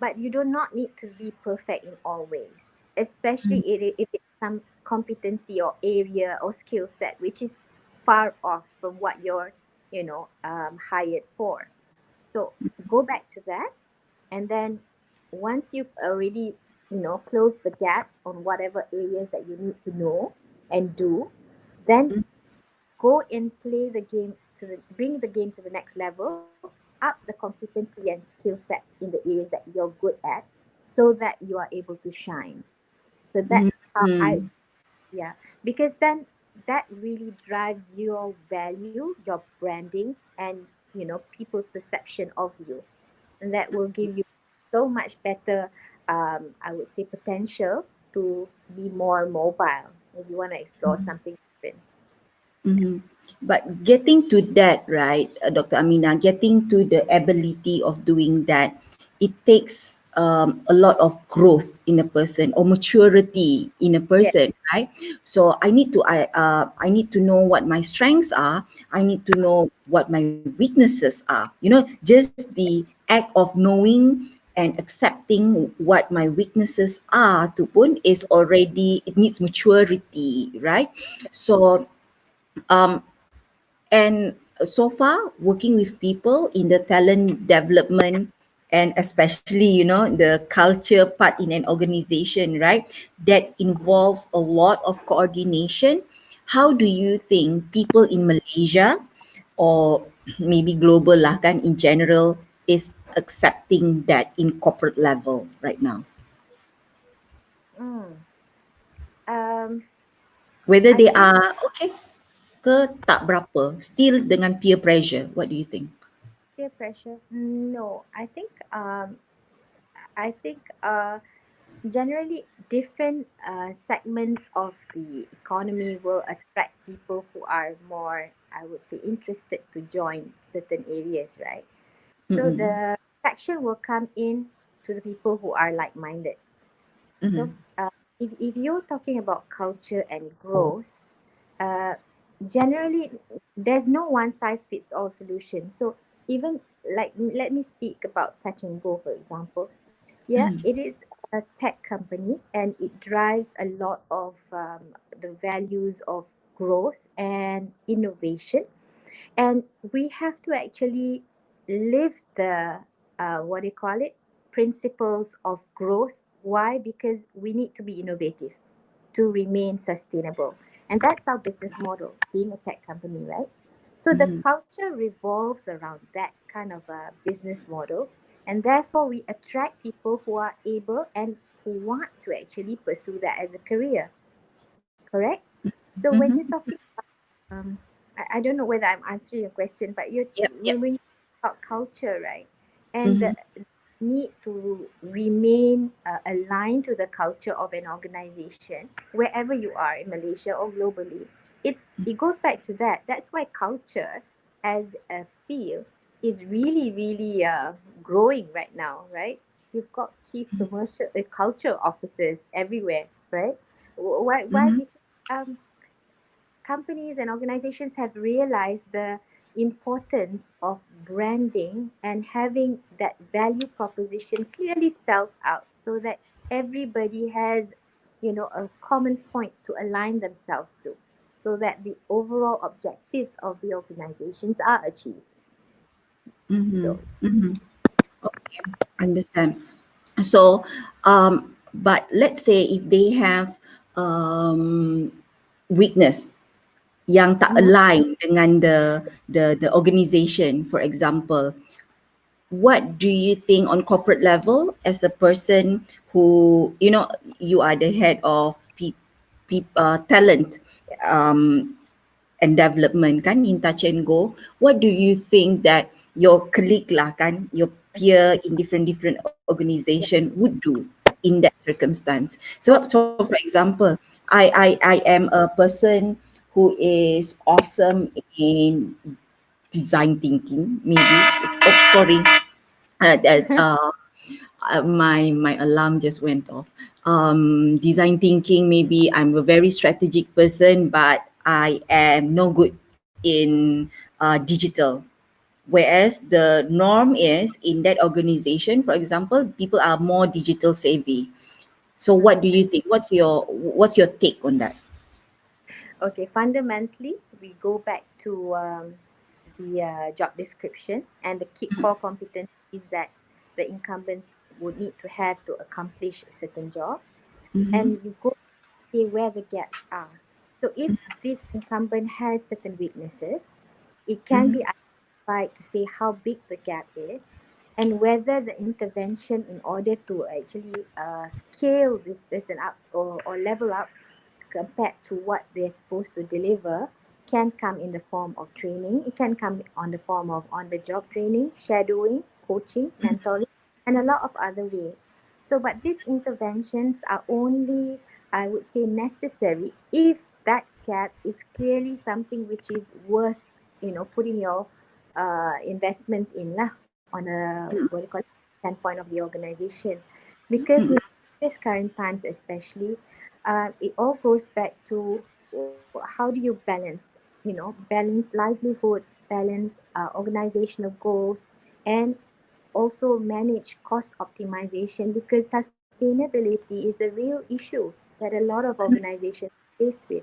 but you do not need to be perfect in all ways, especially if it's some competency or area or skill set which is far off from what you're, hired for. So go back to that, and then once you've already, closed the gaps on whatever areas that you need to know and do, then go and play the game bring the game to the next level, up the competency and skill sets in the areas that you're good at, so that you are able to shine. So that's how I, Mm-hmm. yeah, because then that really drives your value, your branding, and people's perception of you, and that will give you so much better, I would say, potential to be more mobile if you want to explore something different. Mhm. But getting to that, right, Dr. Amina, getting to the ability of doing that, it takes a lot of growth in a person or maturity in a Yes. person, right? So I need to know what my strengths are. I need to know what my weaknesses are. Just the act of knowing and accepting what my weaknesses are to pun is already, it needs maturity, right? So um, and so far working with people in the talent development, and especially the culture part in an organization, right, that involves a lot of coordination. How do you think people in Malaysia, or maybe global lah kan, in general, is accepting that in corporate level right now, Mm. Um, whether I they think are okay ke tak berapa, still dengan peer pressure? What do you think? peer pressure. No, I think generally different segments of the economy will attract people who are more, I would say, interested to join certain areas, right? So Mm-mm. the attraction will come in to the people who are like-minded. So Mm-hmm. if you're talking about culture and growth, uh, generally there's no one size fits all solution. So even, like, let me speak about Touch and Go, for example. Yeah, it is a tech company, and it drives a lot of the values of growth and innovation, and we have to actually live the, what do you call it, principles of growth. Why? Because we need to be innovative to remain sustainable. And that's our business model, being a tech company, right? So the Mm-hmm. culture revolves around that kind of a business model. And therefore, we attract people who are able and who want to actually pursue that as a career, correct? So when you're Mm-hmm. talking, I don't know whether I'm answering your question, but Yep, yep. when you talk about culture, right? And Mm-hmm. the need to remain aligned to the culture of an organization, wherever you are in Malaysia or globally. It goes back to that. That's why culture as a field is really, really growing right now, right? You've got chief commercial culture officers everywhere, right? Why? Mm-hmm. Because companies and organizations have realized the importance of branding and having that value proposition clearly spelled out, so that everybody has, a common point to align themselves to, so that the overall objectives of the organizations are achieved. Mm-hmm. So Mm-hmm. Okay, understand. So, but let's say if they have weakness yang tak mhm. align dengan the organization, for example, what do you think on corporate level, as a person who, you are the head of talent um, and development kan in Touch and Go, what do you think that your colleague lah kan, your peer in different Yeah. organization would do in that circumstance. So for example, I am a person who is awesome in design thinking, maybe. Sorry, that my alarm just went off. Design thinking, maybe I'm a very strategic person, but I am no good in digital. Whereas the norm is in that organization, for example, people are more digital savvy. So what do you think? What's your take on that? Okay, fundamentally, we go back to the job description and the key core competencies that the incumbents would need to have to accomplish certain jobs. Mm-hmm. And we go see where the gaps are. So if this incumbent has certain weaknesses, it can be identified to say how big the gap is and whether the intervention in order to actually scale this person up or level up compared to what they're supposed to deliver can come in the form of training. It can come on the form of on the job training, shadowing, coaching, mentoring, and a lot of other ways. So, but these interventions are only, I would say, necessary if that gap is clearly something which is worth, putting your investments in lah on a what do you call it, standpoint of the organization, because in this current times especially, it all goes back to how do you balance, balance livelihoods, balance organizational goals, and also manage cost optimization, because sustainability is a real issue that a lot of organizations are faced with.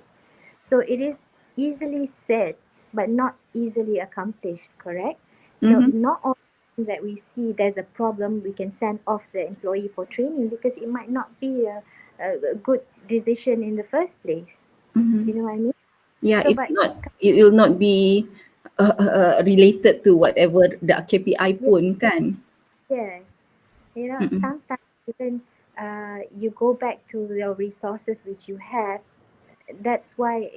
So it is easily said, but not easily accomplished, correct? So Mm-hmm. not all time that we see there's a problem, we can send off the employee for training because it might not be a good decision in the first place. Mm-hmm. You know what I mean? Yeah, So, but it will not be related to whatever the KPI yeah, pun kan. yeah, Mm-mm. sometimes even you go back to your resources which you have. That's why,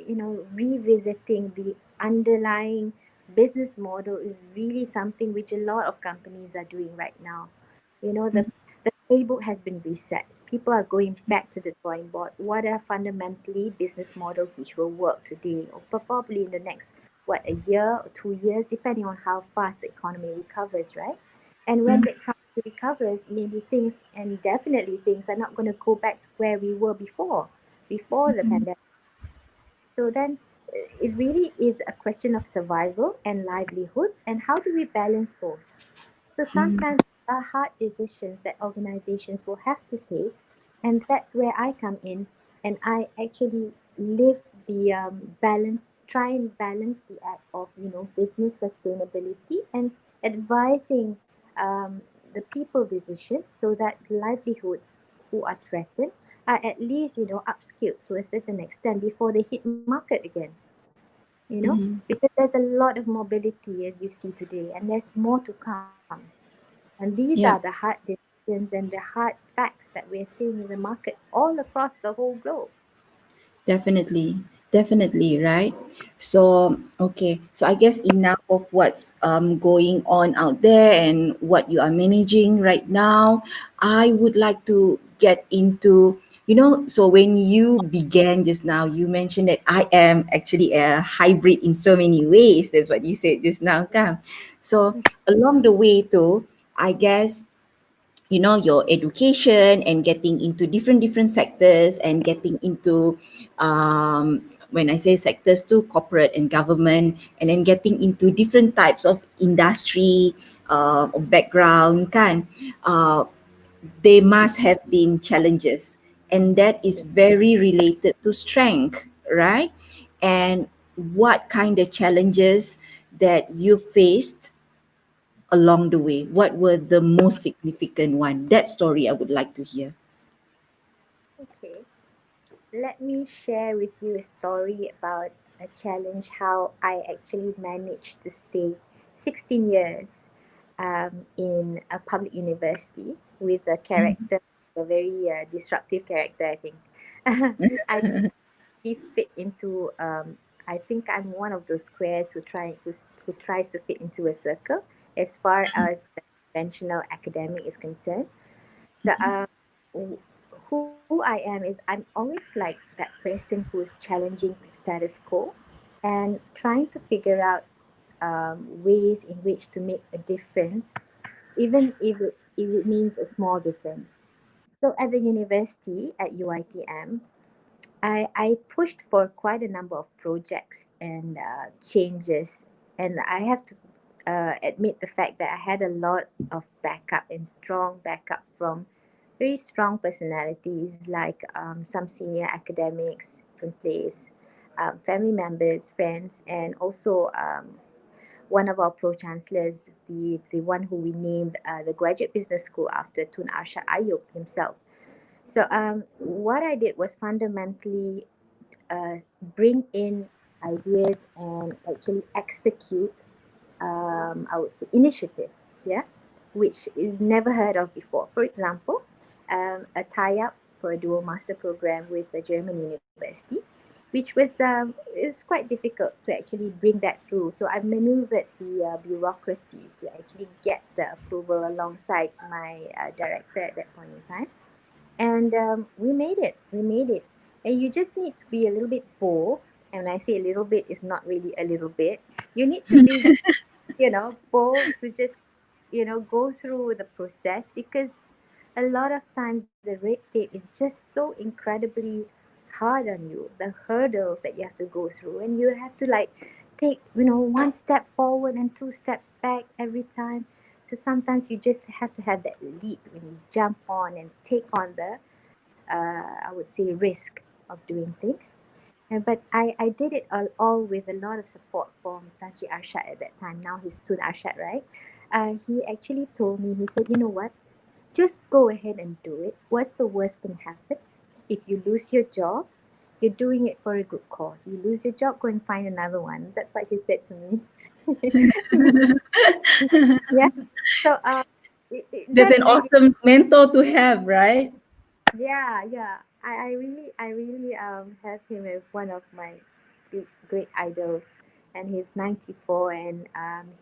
revisiting the underlying business model is really something which a lot of companies are doing right now. The playbook has been reset. People are going back to the drawing board. What are fundamentally business models which will work today or probably in the next, what, a year or 2 years, depending on how fast the economy recovers, right? And when the economy recovers, maybe things, and definitely things, are not going to go back to where we were before the pandemic. So then it really is a question of survival and livelihoods, and how do we balance both? So sometimes there are hard decisions that organizations will have to take, and that's where I come in, and I actually live the balance, try and balance the act of business sustainability and advising the people decisions so that livelihoods who are threatened are at least upskilled to a certain extent before they hit market again. Because there's a lot of mobility as you see today, and there's more to come. And these are the Yeah. hard decisions and the hard facts that we're seeing in the market all across the whole globe. Definitely, definitely, right? So, okay, so I guess enough of what's going on out there and what you are managing right now. I would like to get into, so when you began just now, you mentioned that I am actually a hybrid in so many ways. That's what you said just now, kan? So, along the way, too, I guess your education and getting into different sectors and getting into when I say sectors too, corporate and government, and then getting into different types of industry or background kan, uh, they must have been challenges, and that is very related to strength, right? And what kind of challenges that you faced along the way? What were the most significant one? That story I would like to hear. Okay, let me share with you a story about a challenge how I actually managed to stay 16 years in a public university with a character, a very disruptive character, I think. I fit into I think I'm one of those squares who tries to fit into a circle, as far as the conventional academic is concerned. So, w- who I am is I'm always like that person who's challenging status quo and trying to figure out ways in which to make a difference, even if it means a small difference. So at the university at UITM, I pushed for quite a number of projects and changes, and I have to admit the fact that I had a lot of backup and strong backup from very strong personalities like some senior academics from place, family members, friends, and also one of our pro chancellors, the one who we named the graduate business school after Tun Arshad Ayub himself. So what I did was fundamentally bring in ideas and actually execute, I would say, initiatives, yeah, which is never heard of before. For example, a tie-up for a dual master program with a German university, which was quite difficult to actually bring that through. So I maneuvered the bureaucracy to actually get the approval alongside my director at that point in time, and we made it. We made it. And you just need to be a little bit bold. And when I say a little bit, it's not really a little bit. You need to be, bold to just, go through the process, because a lot of times the red tape is just so incredibly hard on you. The hurdles that you have to go through, and you have to like take, one step forward and two steps back every time. So sometimes you just have to have that leap when you jump on and take on the I would say, risk of doing things. But I did it all with a lot of support from Tan Sri Arshad at that time. Now he's Tun Arshad, right? He actually told me, he said, you know what? Just go ahead and do it. What's the worst can happen? If you lose your job, you're doing it for a good cause. You lose your job, go and find another one. That's what he said to me. Yeah. So That's that an really, awesome mentor to have, right? yeah, yeah. I really have him as one of my big great idols, and he's 94, and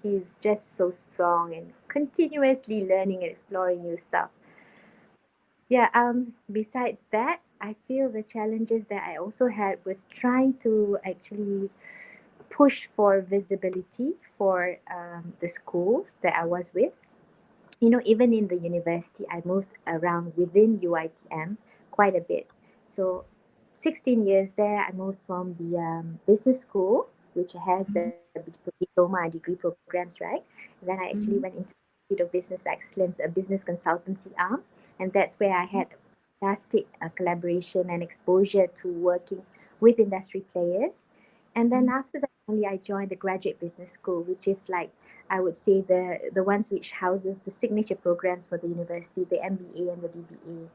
he's just so strong and continuously learning and exploring new stuff. Yeah. Besides that, I feel the challenges that I also had was trying to actually push for visibility for the schools that I was with. Even in the university, I moved around within UITM quite a bit. So 16 years there, I moved from the business school, which has the diploma and degree programs, right? And then I actually went into the Institute of Business Excellence, a business consultancy arm. And that's where I had fantastic collaboration and exposure to working with industry players. And then after that, only I joined the graduate business school, which is like, I would say, the ones which houses the signature programs for the university, the MBA and the DBA.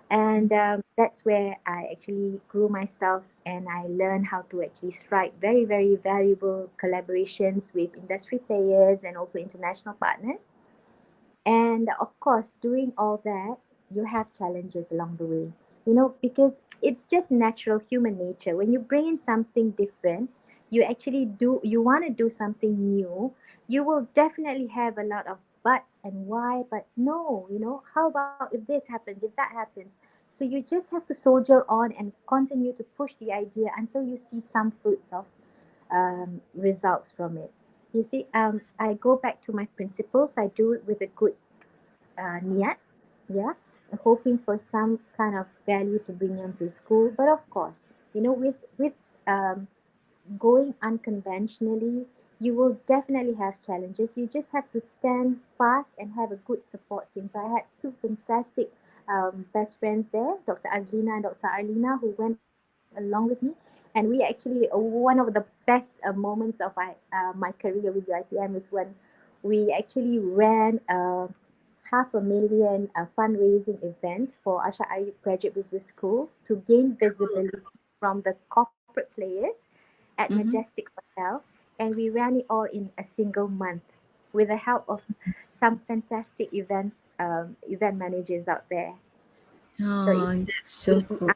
And that's where I actually grew myself, and I learned how to actually strike very, very valuable collaborations with industry players and also international partners. And of course, doing all that, you have challenges along the way, because it's just natural human nature. When you bring in something different, you want to do something new, you will definitely have a lot of but and why, but no, how about if this happens, if that happens? So you just have to soldier on and continue to push the idea until you see some fruits of results from it. You see, I go back to my principles. I do it with a good niyat, yeah, hoping for some kind of value to bring them to school. But of course, with um, going unconventionally, you will definitely have challenges. You just have to stand fast and have a good support team. So I had two fantastic best friends there, Dr. Azlina and Dr. Arlina, who went along with me. And we actually, one of the best moments of my career with UITM is when we actually ran half a million fundraising event for Asha Ayub Graduate Business School to gain visibility from the corporate players at Mm-hmm. Majestic Hotel, and we ran it all in a single month with the help of some fantastic event managers out there. So Oh, that's so it, cool.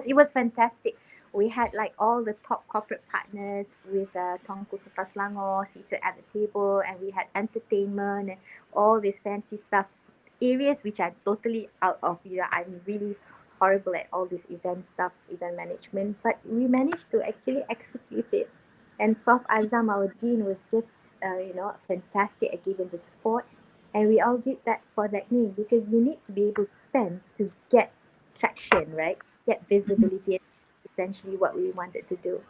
it was fantastic. We had like all the top corporate partners with Tongku Sepas Selangor seated at the table, and we had entertainment and all this fancy stuff. Areas which are totally out of, I'm really horrible at all this event stuff, event management, but we managed to actually execute it. And Prof. Azam, our dean, was just, fantastic at giving the support. And we all did that for that name because you need to be able to spend to get traction, right? Get visibility, essentially what we wanted to do.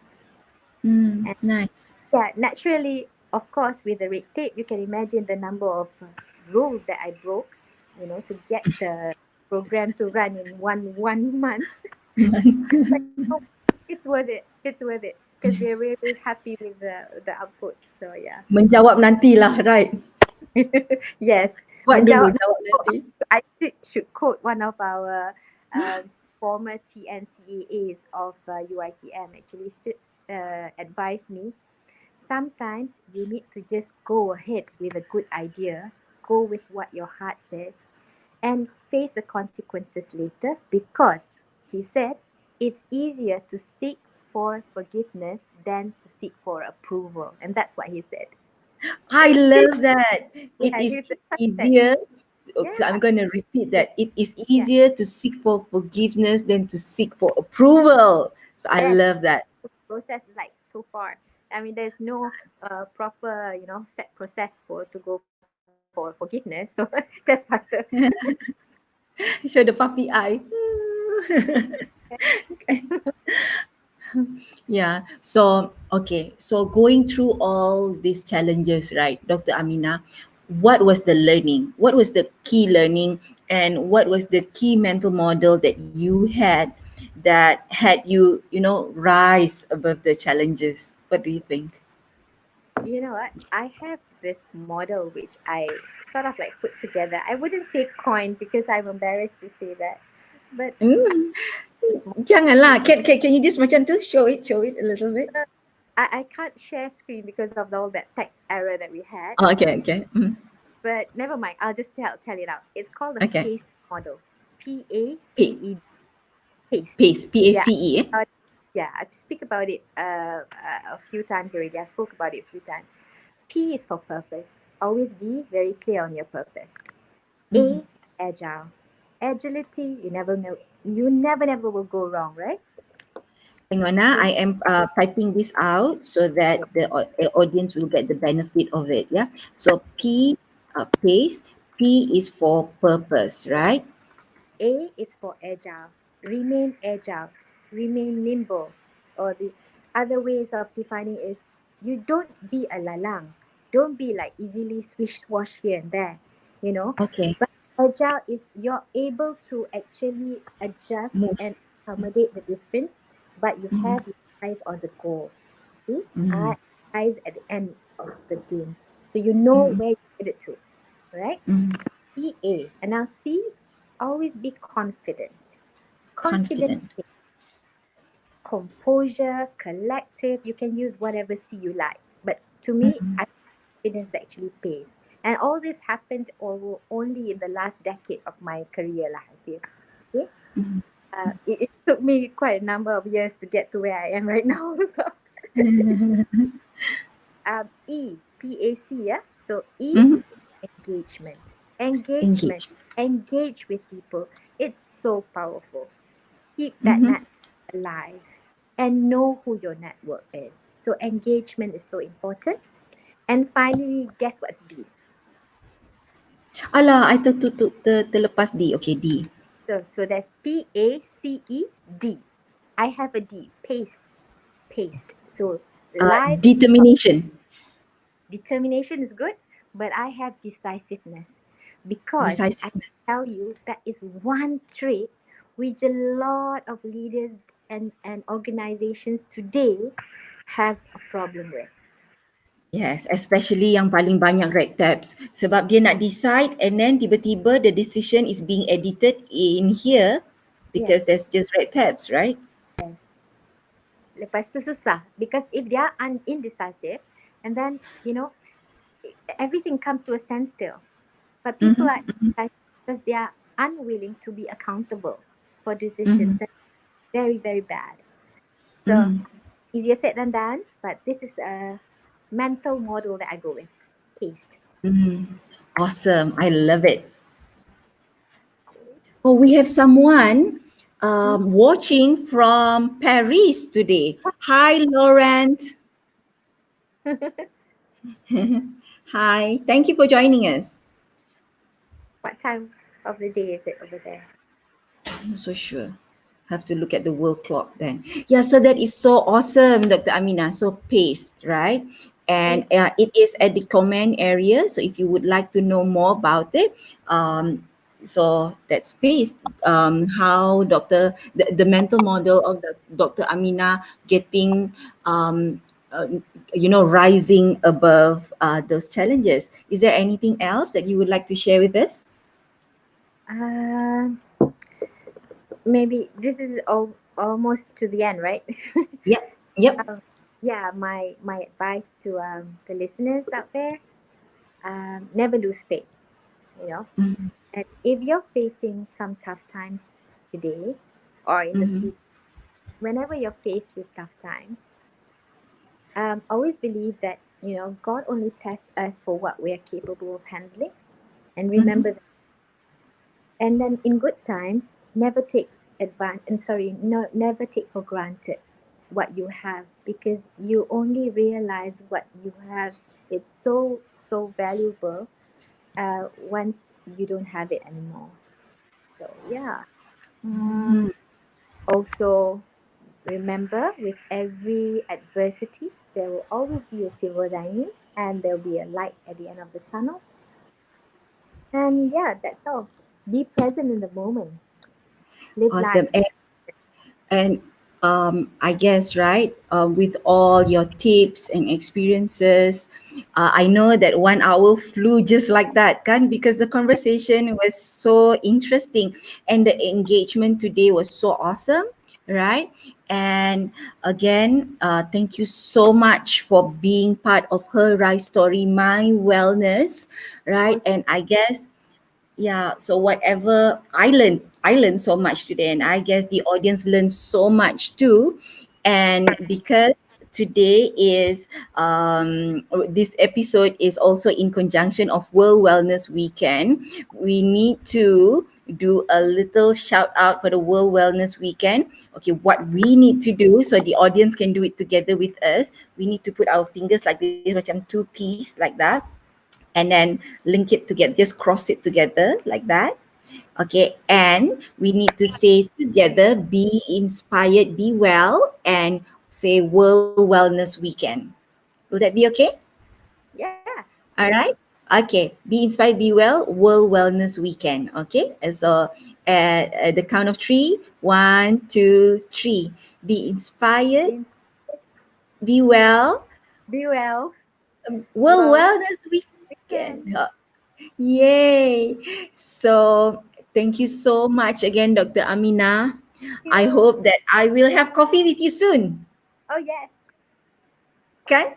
And Nice. yeah, naturally, of course, with the red tape, you can imagine the number of rules that I broke, to get the program to run in one month. But oh, it's worth it. It's worth it because we're really happy with the output. So yeah, Menjawab nantilah, right? yes. Buat dulu, Menjawab. jawab nanti. I should quote one of our former TNCAAs of UITM actually advised me. Sometimes you need to just go ahead with a good idea, go with what your heart says, and face the consequences later because he said it's easier to seek for forgiveness than to seek for approval. And that's what he said. I love that. It Yeah, is he's the that. easier. Okay, I'm Yeah, going to repeat yeah, that. It is yeah. easier to seek for forgiveness than to seek for approval. So I Yes, love that. process is like so far. I mean, there's no proper, set process for to go for forgiveness. So that's faster. Show the puppy eye. Yeah. So, okay. So going through all these challenges, right, Dr. Amina, what was the learning? What was the key learning? And what was the key mental model that you had that had you, rise above the challenges? What do you think? You know what? I have this model which I sort of like put together. I wouldn't say coin because I'm embarrassed to say that, but Hmm. this Janganlah. Can you just macam tu show it a little bit? model, I can't share screen because of all that tech error that we had. Oh, okay. Mm. But never mind. I'll just tell it out. It's called the Okay. PACE model. P PACE. PACE. pace Yeah. PACE. Eh? Yeah, I speak about it a few times already. I spoke about it a few times. P is for purpose. Always be very clear on your purpose. Mhm. A, agile. Agility, you never know. You never will go wrong, right? Hang on, ah. P, I am typing this out so that the audience will get the benefit of it. Yeah. So P, pace. P is for purpose, right? A is for agile. Remain agile. Remain nimble. Or the other ways of defining is you don't be a lalang. Don't be like easily swish wash here and there, you know. Okay. But agile is you're able to actually adjust Move. and accommodate the difference, but you Mhm. have your eyes on the goal. See, Mhm. eyes at the end of the game, so you know Mhm. where you're headed to, right? Mhm. C A, and now C, always be confident. Confident, Confident. composure, collective. You can use whatever C you like, but to me, Mhm. I confidence that actually pays. And all this happened only in the last decade of my career, lah, I feel. Okay? Mhm. It took me quite a number of years to get to where I am right now. So, E, PAC, yeah? So E, Mhm. engagement. Engagement. Engage. Engage with people. It's so powerful. Keep that Mhm. network alive and know who your network is. So engagement is so important. And finally, guess what's D? Alah, I terlepas D. Okay, D. So that's PACE D. I have a D. Paste. So life is about Determination. determination is good, but I have decisiveness because I Decisiveness. tell you that is one trait which a lot of leaders and organizations today have a problem with. Yes, especially yang paling banyak red tabs. Sebab dia nak decide and then tiba-tiba the decision is being edited in here Yes, because there's just red tabs, right? yes. Lepas tu susah because if they are indecisive, and then everything comes to a standstill. But people are Mm-hmm. indecisive because they are unwilling to be accountable for decisions. Mm-hmm. That's very bad. So easier said than done, but this is a mental model that I go with. Paste. Awesome. I love it. Oh, we have someone Hmm? watching from Paris today. Hi, Laurent. Hi. Thank you for joining us. What time of the day is it over there? I'm not so sure. Have to look at the world clock then. Yeah, so that is so awesome, Dr. Amina. So paste, right? And Paste. it is at the comment area. So if you would like to know more about it, um, so that's paste. How the mental model of the Dr. Amina getting uh, rising above those challenges. Is there anything else that you would like to share with us? Uh, Maybe this is almost to the end, right? Yep. Yep. Yeah, my advice to the listeners out there: never lose faith. You know, and if you're facing some tough times today or in the Mm-hmm. future, whenever you're faced with tough times, always believe that God only tests us for what we are capable of handling, and Mm-hmm. remember that. And then in good times, never take advantage. And sorry, no, never take for granted what you have, because you only realize what you have. It's so valuable once you don't have it anymore. So yeah. Also, remember, with every adversity, there will always be a silver lining, and there'll be a light at the end of the tunnel. And yeah, that's all. Be present in the moment. Live life. Awesome. And I guess, right, with all your tips and experiences, I know that 1 hour flew just like that, kan? Because the conversation was so interesting and the engagement today was so awesome, right? And again, thank you so much for being part of Her Rise Story, My Wellness, right? Also, And I guess yeah, so whatever I learned so much today, and I guess the audience learned so much too. And because today is this episode is also in conjunction of World Wellness Weekend, we need to do a little shout out for the World Wellness Weekend. Okay, what we need to do so the audience can do it together with us, we need to put our fingers like this, macam two piece like that, and then link it together, just cross it together like that. Okay, and we need to say together, be inspired, be well, and say World Wellness Weekend. Will that be okay? yeah. All right. Okay, be inspired, be well, World Wellness Weekend. Okay, and so at the count of three, 1, 2, 3. Be inspired, Be, be well, be well. World Well, Wellness we Weekend. can. Yay! So thank you so much again, Dr. Amina. I You. hope that I will have coffee with you soon. Oh yes. Okay?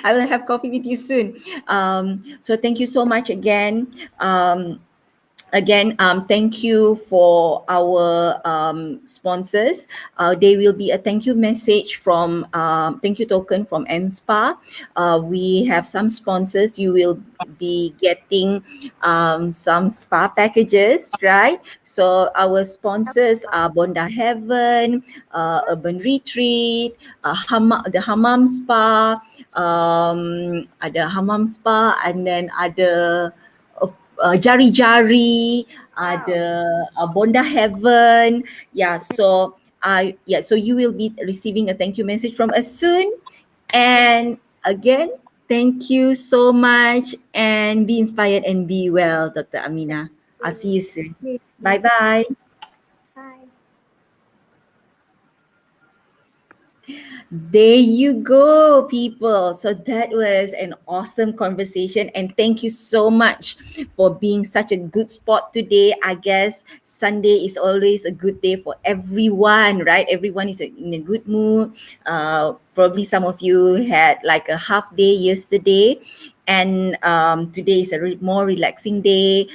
I will have coffee with you soon. So thank you so much again. Again, thank you for our sponsors. There will be a thank you message from thank you token from AMSPA. We have some sponsors. You will be getting some spa packages, right? So our sponsors are Bonda Heaven, Urban Retreat, the Hammam Spa, ada Hammam Spa, and then ada jari-jari, Wow. ada Bonda Heaven. Yeah, so so you will be receiving a thank you message from us soon. And again, thank you so much and be inspired and be well, Dr. Amina. I'll see you soon. Me Bye too. bye. Bye. There you go, people. So that was an awesome conversation. And thank you so much for being such a good spot today. I guess Sunday is always a good day for everyone, right? Everyone is in a good mood. Probably some of you had like a half day yesterday. And today is a more relaxing day,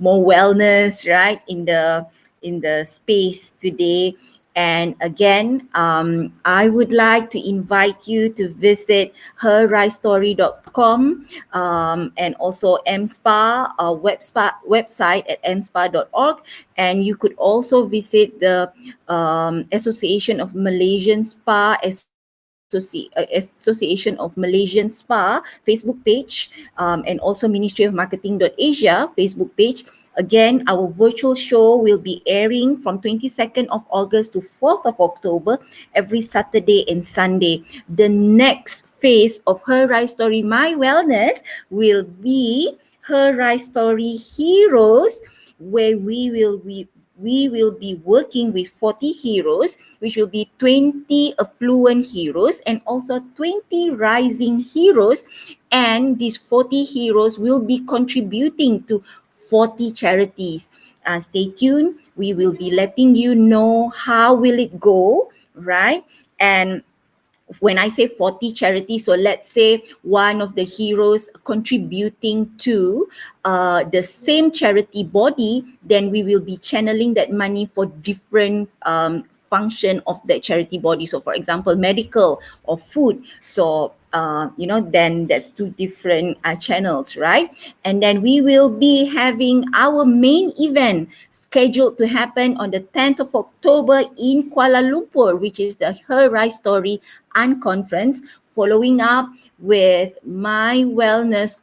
more wellness, right? In the space today. And again, I would like to invite you to visit herricestory.com, and also AMSPA website at amspa.org. And you could also visit the Association of Malaysian Spa Association of Malaysian Spa Facebook page, and also Ministry of Marketing.asia Facebook page. Again, our virtual show will be airing from 22nd of August to 4th of October every Saturday and Sunday. The next phase of Her Rice Story My Wellness will be Her Rice Story Heroes, where we will be working with 40 heroes, which will be 20 affluent heroes and also 20 rising heroes. And these 40 heroes will be contributing to 40 charities. Stay tuned. We will be letting you know how will it go, right? And when I say 40 charities, so let's say one of the heroes contributing to the same charity body, then we will be channeling that money for different function of that charity body. So for example, medical or food. So then that's two different channels, right? And then we will be having our main event scheduled to happen on the 10th of October in Kuala Lumpur, which is the Her Rice Story Unconference, following up with my wellness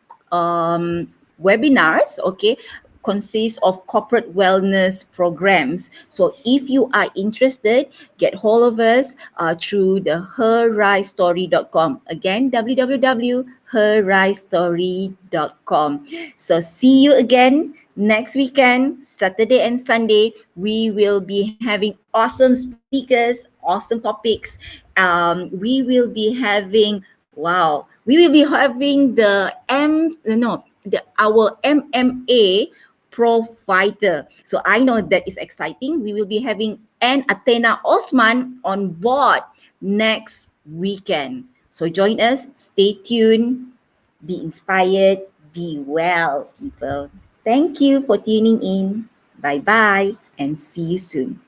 webinars, okay, consists of corporate wellness programs. So if you are interested, get hold of us through the herricestory.com. Again, www.herricestory.com. So see you again next weekend, Saturday and Sunday. We will be having awesome speakers, awesome topics. We will be having, wow, we will be having the our MMA pro fighter. So I know that is exciting. We will be having an Athena Osman on board next weekend. So join us, stay tuned, be inspired, be well, people. Thank you for tuning in. Bye bye and see you soon.